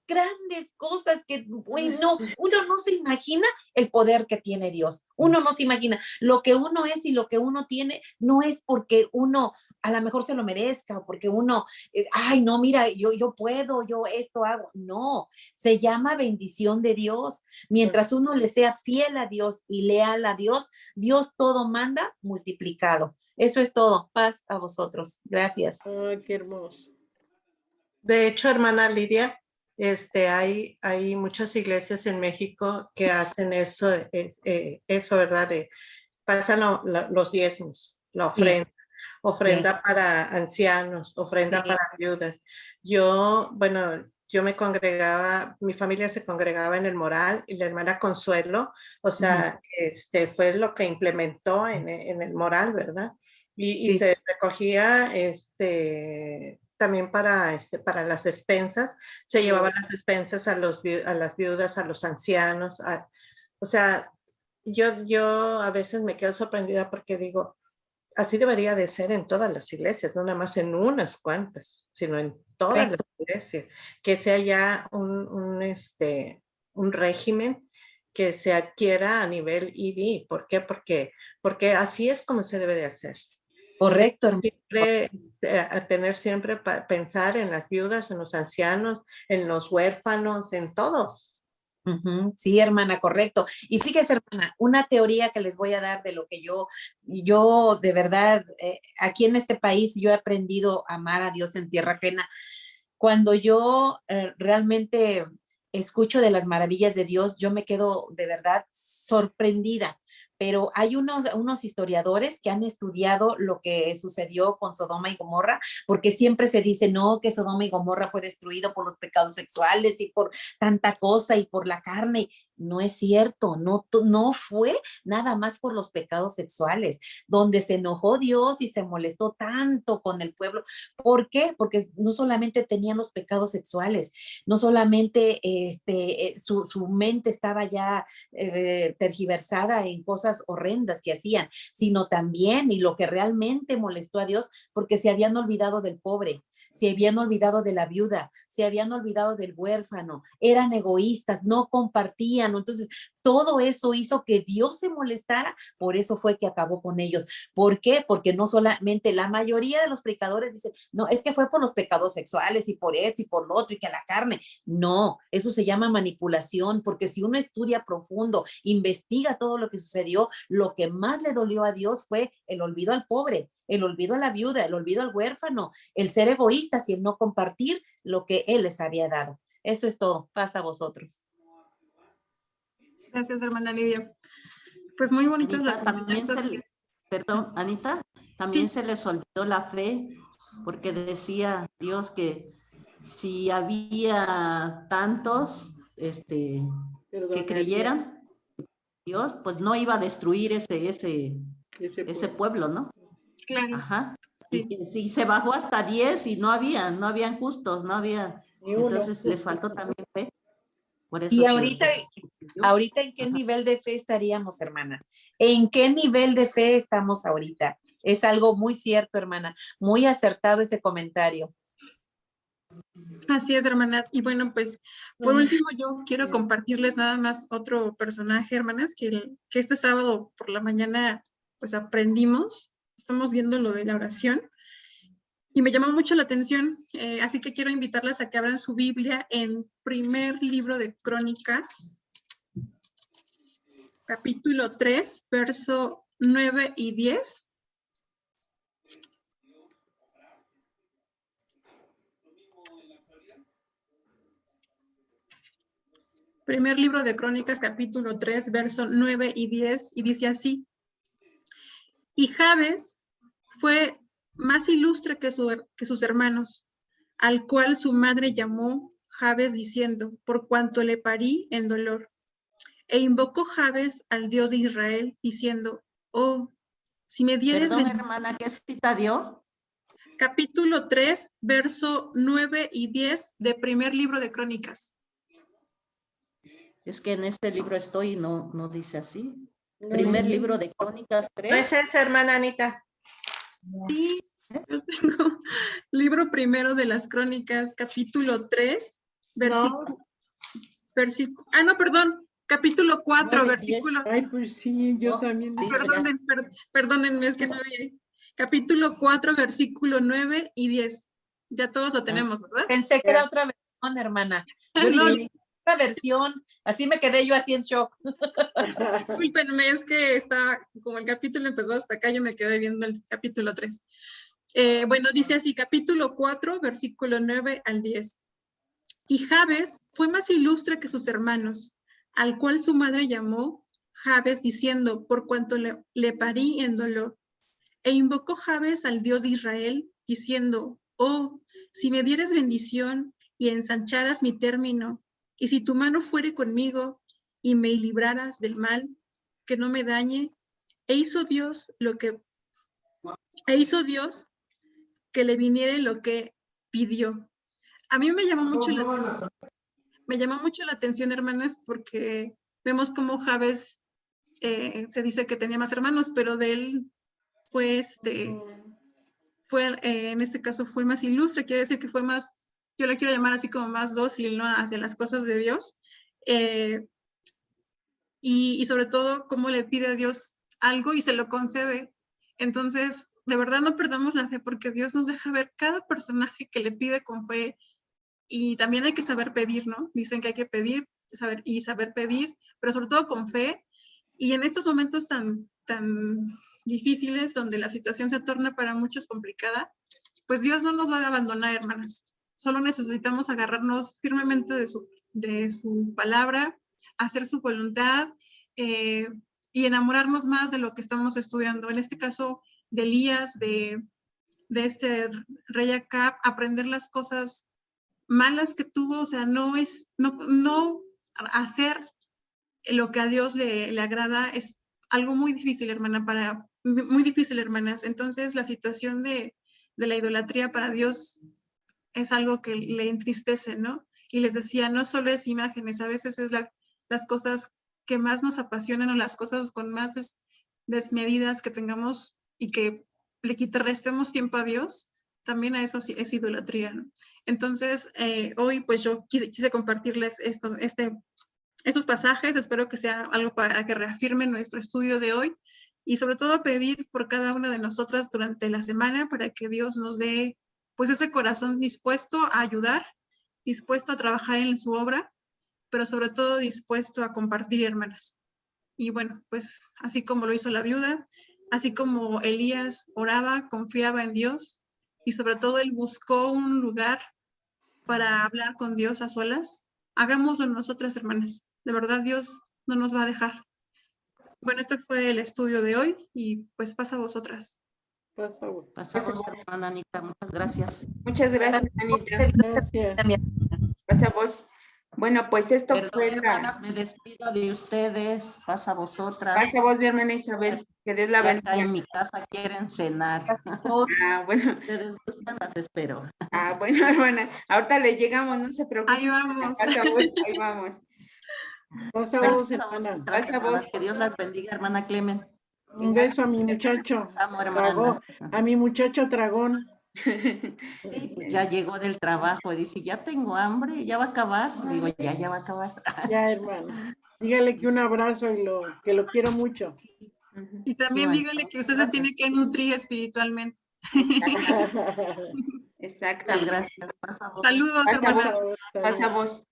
grandes cosas que, bueno, uno no se imagina el poder que tiene Dios. Uno no se imagina lo que uno es y lo que uno tiene, no es porque uno a lo mejor se lo merezca o porque uno, ay, no, mira, yo puedo, yo esto hago. No, se llama bendición de Dios. Mientras uno le sea fiel a Dios y leal a Dios, Dios todo manda multiplicado. Eso es todo. Paz a vosotros. Gracias. Ay, qué hermoso. De hecho, hermana Lidia, hay muchas iglesias en México que hacen eso, ¿verdad? Pasan los diezmos, la ofrenda Sí. para ancianos, ofrenda Sí. para viudas. Yo me congregaba, mi familia se congregaba en el Moral y la hermana Consuelo, o sea, fue lo que implementó en el Moral, ¿verdad? Y Sí. se recogía también para las despensas, se llevaban las despensas a las viudas, a los ancianos, o sea, yo a veces me quedo sorprendida porque digo, así debería de ser en todas las iglesias, no nada más en unas cuantas, sino en todas las iglesias, que sea ya un régimen que se adquiera a nivel ID. ¿Por qué? Porque así es como se debe de hacer. Correcto, hermano. Siempre pensar en las viudas, en los ancianos, en los huérfanos, en todos. Sí, hermana, correcto. Y fíjese, hermana, una teoría que les voy a dar de lo que yo de verdad, aquí en este país yo he aprendido a amar a Dios en tierra ajena. Cuando yo realmente escucho de las maravillas de Dios, yo me quedo de verdad sorprendida, pero hay unos historiadores que han estudiado lo que sucedió con Sodoma y Gomorra, porque siempre se dice, no, que Sodoma y Gomorra fue destruido por los pecados sexuales y por tanta cosa y por la carne. No es cierto, no fue nada más por los pecados sexuales, donde se enojó Dios y se molestó tanto con el pueblo. ¿Por qué? Porque no solamente tenían los pecados sexuales, no solamente su mente estaba ya tergiversada en cosas horrendas que hacían, sino también, y lo que realmente molestó a Dios, porque se habían olvidado del pobre, se habían olvidado de la viuda, se habían olvidado del huérfano, eran egoístas, no compartían. Entonces, todo eso hizo que Dios se molestara, por eso fue que acabó con ellos. ¿Por qué? Porque no solamente la mayoría de los predicadores dicen, no, es que fue por los pecados sexuales y por esto y por lo otro y que la carne. No, eso se llama manipulación, porque si uno estudia profundo, investiga todo lo que sucedió, lo que más le dolió a Dios fue el olvido al pobre, el olvido a la viuda, el olvido al huérfano, el ser egoístas y el no compartir lo que Él les había dado. Eso es todo. Pasa a vosotros. Gracias, hermana Lidia. Pues muy bonitas Anita, las también enseñanzas. perdón, Anita, también se les olvidó la fe, porque decía Dios que si había tantos que creyeran Dios, pues no iba a destruir ese pueblo, ¿no? Claro. Ajá. Sí. Y sí, se bajó hasta 10 y no habían justos, no había. Entonces les faltó también fe. Por eso y es ahorita ¿en qué nivel de fe estaríamos, hermana? ¿En qué nivel de fe estamos ahorita? Es algo muy cierto, hermana. Muy acertado ese comentario. Así es, hermanas. Y bueno, pues por último yo quiero compartirles nada más otro personaje, hermanas, que este sábado por la mañana pues aprendimos. Estamos viendo lo de la oración y me llamó mucho la atención, así que quiero invitarlas a que abran su Biblia en primer libro de Crónicas, capítulo 3, verso 9 y 10. Primer libro de Crónicas, capítulo 3, verso 9 y 10, y dice así: Y Jabes fue más ilustre que sus hermanos, al cual su madre llamó Jabes diciendo, por cuanto le parí en dolor. E invocó Jabes al Dios de Israel, diciendo, oh, si me dieres... Perdón, hermana, ¿qué cita dio? Capítulo 3, verso 9 y 10 de primer libro de Crónicas. Es que en este libro estoy y no dice así. Primer libro de Crónicas 3. ¿No es esa, hermana Anita? Sí, yo tengo libro primero de las Crónicas, capítulo 3, versículo... no, perdón, capítulo 4, versículo... Ay, pues sí, yo también. Perdónenme, es que no había... Capítulo 4, versículo 9 y 10. Ya todos lo tenemos, ¿verdad? Pensé que era otra versión, hermana. Yo dije, otra versión. Así me quedé yo así en shock. Discúlpenme, es que está, como el capítulo empezó hasta acá, yo me quedé viendo el capítulo 3. Bueno, dice así, capítulo 4, versículo 9 al 10. Y Jabes fue más ilustre que sus hermanos, al cual su madre llamó Jabes, diciendo, por cuanto le parí en dolor. E invocó Jabes al Dios de Israel, diciendo, oh, si me dieres bendición y ensancharas mi término, y si tu mano fuere conmigo y me libraras del mal, que no me dañe, e hizo Dios que le viniere lo que pidió. A mí me llamó mucho la atención, hermanas, porque vemos cómo Jabes se dice que tenía más hermanos, pero de él fue en este caso fue más ilustre, quiere decir que fue más, yo le quiero llamar así como más dócil, ¿no? Hacia las cosas de Dios. Y sobre todo, cómo le pide a Dios algo y se lo concede. Entonces, de verdad no perdamos la fe, porque Dios nos deja ver cada personaje que le pide con fe, y también hay que saber pedir, ¿no? Dicen que hay que pedir saber pedir, pero sobre todo con fe. Y en estos momentos tan difíciles, donde la situación se torna para muchos complicada, pues Dios no nos va a abandonar, hermanas. Solo necesitamos agarrarnos firmemente de su palabra, hacer su voluntad, y enamorarnos más de lo que estamos estudiando. En este caso de Elías, de este rey Acab, aprender las cosas malas que tuvo, o sea, no hacer lo que a Dios le agrada es algo muy difícil, muy difícil, hermanas. Entonces, la situación de la idolatría para Dios es algo que le entristece, ¿no? Y les decía, no solo es imágenes, a veces es las cosas que más nos apasionan o las cosas con más desmedidas que tengamos y que restemos tiempo a Dios, también a eso es idolatría, ¿no? Entonces, hoy pues yo quise compartirles estos pasajes. Espero que sea algo para que reafirmen nuestro estudio de hoy y sobre todo pedir por cada una de nosotras durante la semana para que Dios nos dé pues ese corazón dispuesto a ayudar, dispuesto a trabajar en su obra, pero sobre todo dispuesto a compartir, hermanas. Y bueno, pues así como lo hizo la viuda, así como Elías oraba, confiaba en Dios y sobre todo él buscó un lugar para hablar con Dios a solas, hagámoslo nosotras, hermanas. De verdad, Dios no nos va a dejar. Bueno, este fue el estudio de hoy y pues pasa a vosotras. Pasamos, hermana Anita, muchas gracias. Muchas gracias, Anita. Gracias. Pasa a vos. Bueno, pues esto Perdón, fue hermanas, me despido de ustedes. Pasa a vosotras. Pasa a vos, mi hermana Isabel. Que Dios la Ya acá bendiga. en mi casa quieren cenar. Ah, bueno. Ustedes gustan, las espero. Ah, bueno, hermana. Ahorita le llegamos, no se preocupe. Ahí vamos. Pasa a vos, ahí vamos. Pasa a vos, hermana. Pasa a vos. Que Dios las bendiga, hermana Clemen. Un beso a mi muchacho. Hermana. A mi muchacho Dragón. Sí, pues ya llegó del trabajo, dice, ya tengo hambre, ya va a acabar. Digo, ya va a acabar. Ya, hermana. Dígale que un abrazo y que lo quiero mucho. Y también Bueno, dígale que usted se tiene que nutrir espiritualmente. Exacto. Muchas gracias. Pasa a vos. Saludos, hermanas. Pasa a vos.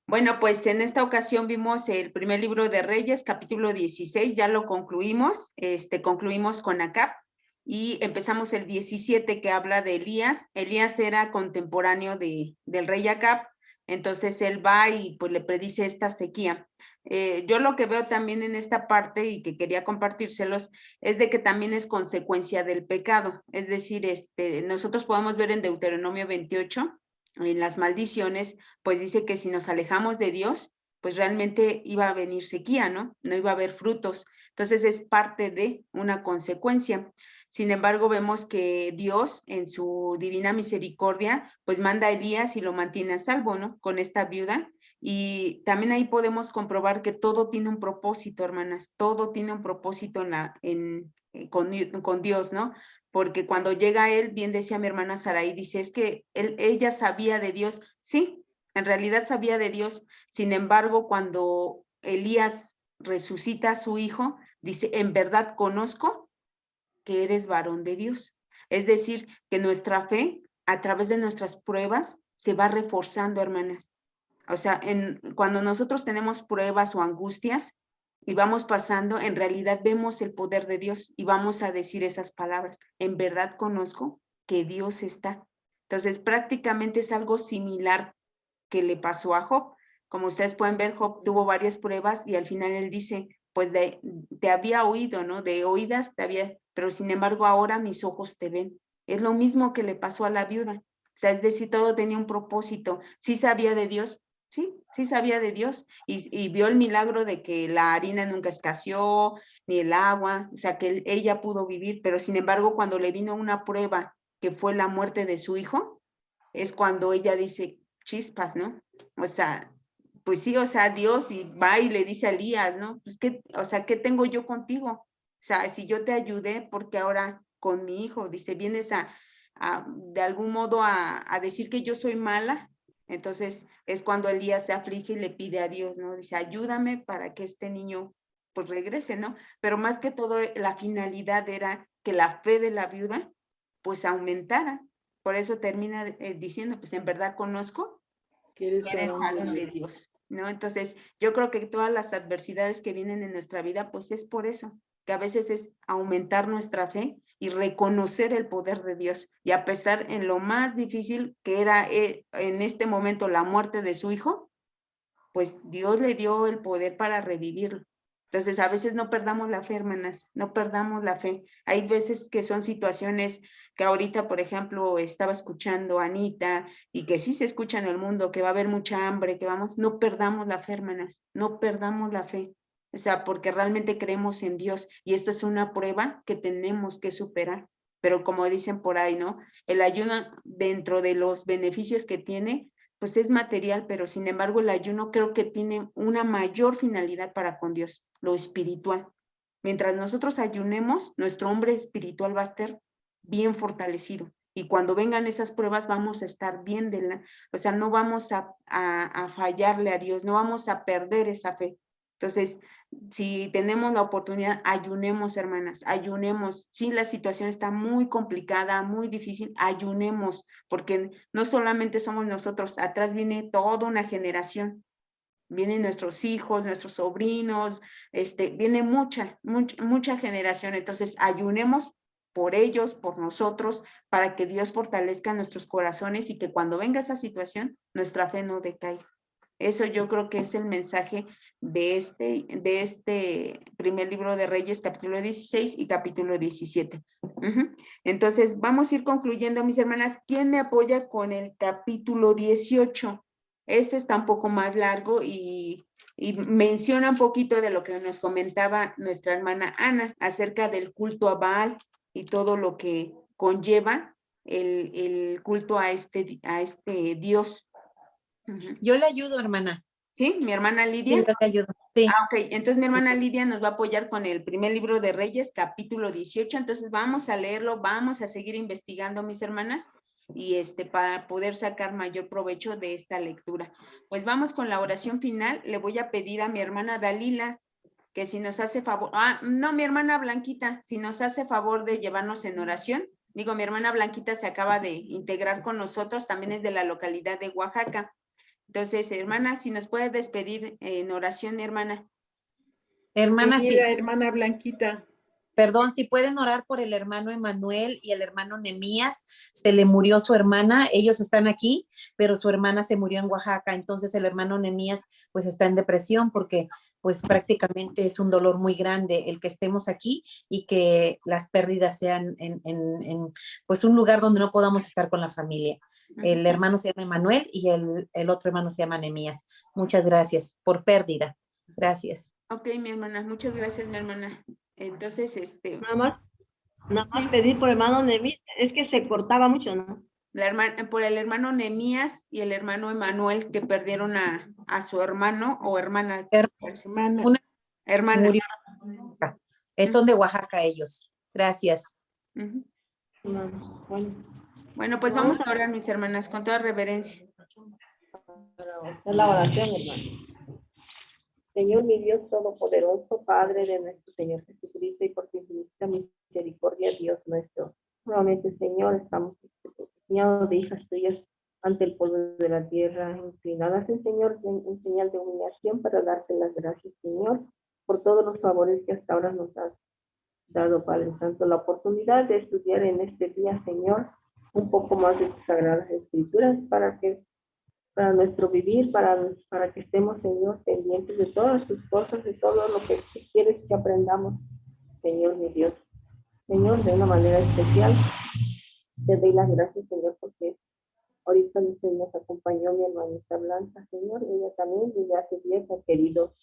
Bueno, pues en esta ocasión vimos el primer libro de Reyes, capítulo 16, ya lo concluimos, concluimos con Acab y empezamos el 17 que habla de Elías. Elías era contemporáneo del rey Acab, entonces él va y pues le predice esta sequía. Yo lo que veo también en esta parte y que quería compartírselos es de que también es consecuencia del pecado, es decir, nosotros podemos ver en Deuteronomio 28, en las maldiciones, pues dice que si nos alejamos de Dios, pues realmente iba a venir sequía, ¿no? No iba a haber frutos. Entonces es parte de una consecuencia. Sin embargo, vemos que Dios, en su divina misericordia, pues manda a Elías y lo mantiene a salvo, ¿no? Con esta viuda. Y también ahí podemos comprobar que todo tiene un propósito, hermanas. Todo tiene un propósito con Dios, ¿no? Porque cuando llega él, bien decía mi hermana Saraí, dice, es que ella sabía de Dios. Sí, en realidad sabía de Dios. Sin embargo, cuando Elías resucita a su hijo, dice, en verdad conozco que eres varón de Dios. Es decir, que nuestra fe, a través de nuestras pruebas, se va reforzando, hermanas. O sea, cuando nosotros tenemos pruebas o angustias, y vamos pasando, en realidad vemos el poder de Dios y vamos a decir esas palabras. En verdad conozco que Dios está. Entonces, prácticamente es algo similar que le pasó a Job. Como ustedes pueden ver, Job tuvo varias pruebas y al final él dice, pues te había oído, ¿no? De oídas te había, pero sin embargo ahora mis ojos te ven. Es lo mismo que le pasó a la viuda. O sea, es decir, todo tenía un propósito. Sí sabía de Dios, sí sabía de Dios y vio el milagro de que la harina nunca escaseó, ni el agua, o sea, que ella pudo vivir, pero sin embargo, cuando le vino una prueba que fue la muerte de su hijo, es cuando ella dice, chispas, ¿no? O sea, pues sí, o sea, Dios y va y le dice a Elías, ¿no? Pues qué, o sea, ¿qué tengo yo contigo? O sea, si yo te ayudé, porque ahora con mi hijo, dice, vienes de algún modo a decir que yo soy mala. Entonces es cuando Elías se aflige y le pide a Dios, ¿no? Dice, ayúdame para que este niño pues regrese, ¿no? Pero más que todo la finalidad era que la fe de la viuda pues aumentara. Por eso termina diciendo, pues en verdad conozco que eres varón de Dios, ¿no? Entonces yo creo que todas las adversidades que vienen en nuestra vida pues es por eso, que a veces es aumentar nuestra fe y reconocer el poder de Dios. Y a pesar en lo más difícil que era en este momento la muerte de su hijo, pues Dios le dio el poder para revivirlo. Entonces, a veces no perdamos la fe, hermanas, no perdamos la fe. Hay veces que son situaciones que ahorita, por ejemplo, estaba escuchando a Anita y que sí se escucha en el mundo, que va a haber mucha hambre, que vamos, no perdamos la fe, hermanas, no perdamos la fe. O sea, porque realmente creemos en Dios y esto es una prueba que tenemos que superar. Pero como dicen por ahí, ¿no? El ayuno dentro de los beneficios que tiene, pues es material, pero sin embargo el ayuno creo que tiene una mayor finalidad para con Dios, lo espiritual. Mientras nosotros ayunemos, nuestro hombre espiritual va a estar bien fortalecido. Y cuando vengan esas pruebas vamos a estar bien o sea, no vamos a fallarle a Dios, no vamos a perder esa fe. Entonces, si tenemos la oportunidad, ayunemos, hermanas, ayunemos. Si la situación está muy complicada, muy difícil, ayunemos, porque no solamente somos nosotros, atrás viene toda una generación. Vienen nuestros hijos, nuestros sobrinos, viene mucha generación. Entonces, ayunemos por ellos, por nosotros, para que Dios fortalezca nuestros corazones y que cuando venga esa situación, nuestra fe no decaiga. Eso yo creo que es el mensaje de este primer libro de Reyes, capítulo 16 y capítulo 17. Entonces, vamos a ir concluyendo, mis hermanas. ¿Quién me apoya con el capítulo 18? Este está un poco más largo y menciona un poquito de lo que nos comentaba nuestra hermana Ana acerca del culto a Baal y todo lo que conlleva el culto a este Dios. Yo le ayudo, hermana. ¿Sí? ¿Mi hermana Lidia? Sí, yo le ayudo. Sí. Ok, entonces mi hermana Lidia nos va a apoyar con el primer libro de Reyes, capítulo 18. Entonces vamos a leerlo, vamos a seguir investigando, mis hermanas, y para poder sacar mayor provecho de esta lectura. Pues vamos con la oración final. Le voy a pedir a mi hermana Dalila que si nos hace favor, no, mi hermana Blanquita, si nos hace favor de llevarnos en oración. Digo, mi hermana Blanquita se acaba de integrar con nosotros, también es de la localidad de Oaxaca. Entonces, hermana, si nos puede despedir en oración, mi hermana. Hermana, sí. Hermana Blanquita. Perdón, si pueden orar por el hermano Emanuel y el hermano Nemías, se le murió su hermana, ellos están aquí, pero su hermana se murió en Oaxaca, entonces el hermano Nemías pues está en depresión porque pues prácticamente es un dolor muy grande el que estemos aquí y que las pérdidas sean en pues un lugar donde no podamos estar con la familia. El hermano se llama Emanuel y el otro hermano se llama Nemías. Muchas gracias por pérdida. Gracias. Ok, mi hermana, muchas gracias, mi hermana. Entonces, Nada más pedir por el hermano Nemías, es que se cortaba mucho, ¿no? Por el hermano Nemías y el hermano Emanuel que perdieron a su hermano o hermana. Una hermana. Murió. Son de Oaxaca ellos. Gracias. Bueno, pues vamos a orar, mis hermanas, con toda reverencia. Esta es la oración, hermano. Señor, mi Dios todopoderoso, Padre de nuestro Señor Jesucristo, y por tu infinita misericordia, Dios nuestro. Nuevamente, Señor, estamos acompañados de hijas tuyas ante el polvo de la tierra, inclinadas, Señor, en señal de humillación para darte las gracias, Señor, por todos los favores que hasta ahora nos has dado, Padre Santo, la oportunidad de estudiar en este día, Señor, un poco más de tus sagradas escrituras para nuestro vivir, para que estemos, Señor, pendientes de todas tus cosas, de todo lo que tú quieres que aprendamos, Señor, mi Dios. Señor, de una manera especial, te doy las gracias, Señor, porque ahorita nos acompañó mi hermanita Blanca, Señor, ella también desde hace días ha querido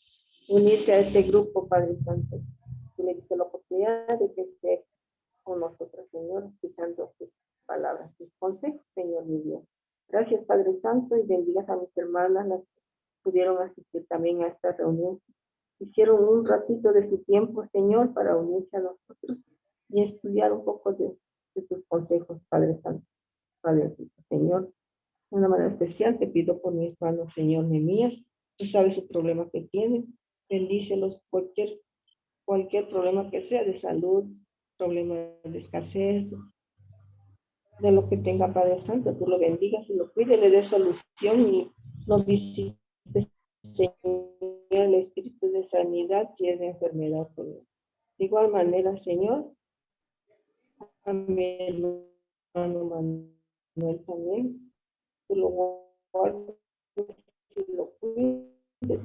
unirse a este grupo, Padre Santo. Tú le diste la oportunidad de que esté con nosotros, Señor, escuchando tus palabras, tus consejos, Señor, mi Dios. Gracias, Padre Santo, y bendigas a mis hermanas, las que pudieron asistir también a esta reunión. Hicieron un ratito de su tiempo, Señor, para unirse a nosotros y estudiar un poco de tus consejos, Padre Santo. Padre Señor, de una manera especial te pido por mi hermano, Señor Nemías. Tú sabes el problema que tienen. Bendícelos, cualquier problema que sea de salud, problema de escasez, de lo que tenga, Padre Santo, tú lo bendigas y lo cuides, le des solución y nos visites, Señor, el espíritu de sanidad y de enfermedad, Señor. De igual manera, Señor, a mi hermano Manuel también, tú lo guardes y lo cuides,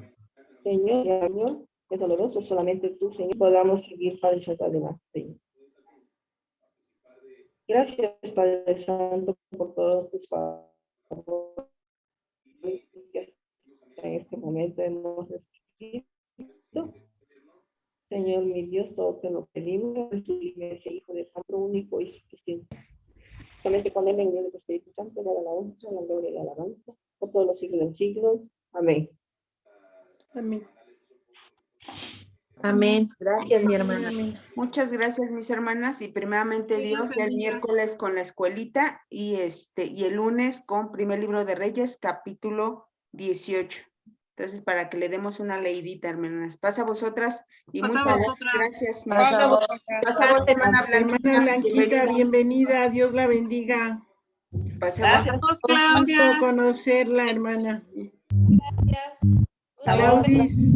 Señor, es doloroso, solamente tú, Señor, podamos seguir, Padre Santo, adelante, Señor. Gracias, Padre Santo, por todos tus favores que en este momento hemos escrito. Señor, mi Dios, todo te lo pedimos, en tu iglesia, Hijo de Santo único y suficiente. Solamente con él en el Espíritu Santo, la honra, la gloria y la alabanza, por todos los siglos de los siglos. Amén. Amén. Amén. Gracias, mi hermana. Amén. Muchas gracias, mis hermanas, y primeramente Dios, el miércoles con la escuelita y el lunes con Primer Libro de Reyes, capítulo 18. Entonces, para que le demos una leidita, hermanas. Pasa a vosotras y Pasa a muchas vosotras. gracias. Pasa a vosotras. Pasa a vos, hermana Blanquita. Hermana Blanquita, bienvenida. Dios la bendiga. Pasa a vos. Gracias, Un Claudia. gusto conocerla, hermana. Gracias. Claudis.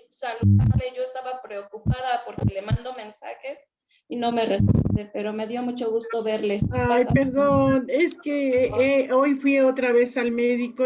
Saludarle, yo estaba preocupada porque le mando mensajes y no me responde, pero me dio mucho gusto verle. Ay, perdón, es que hoy fui otra vez al médico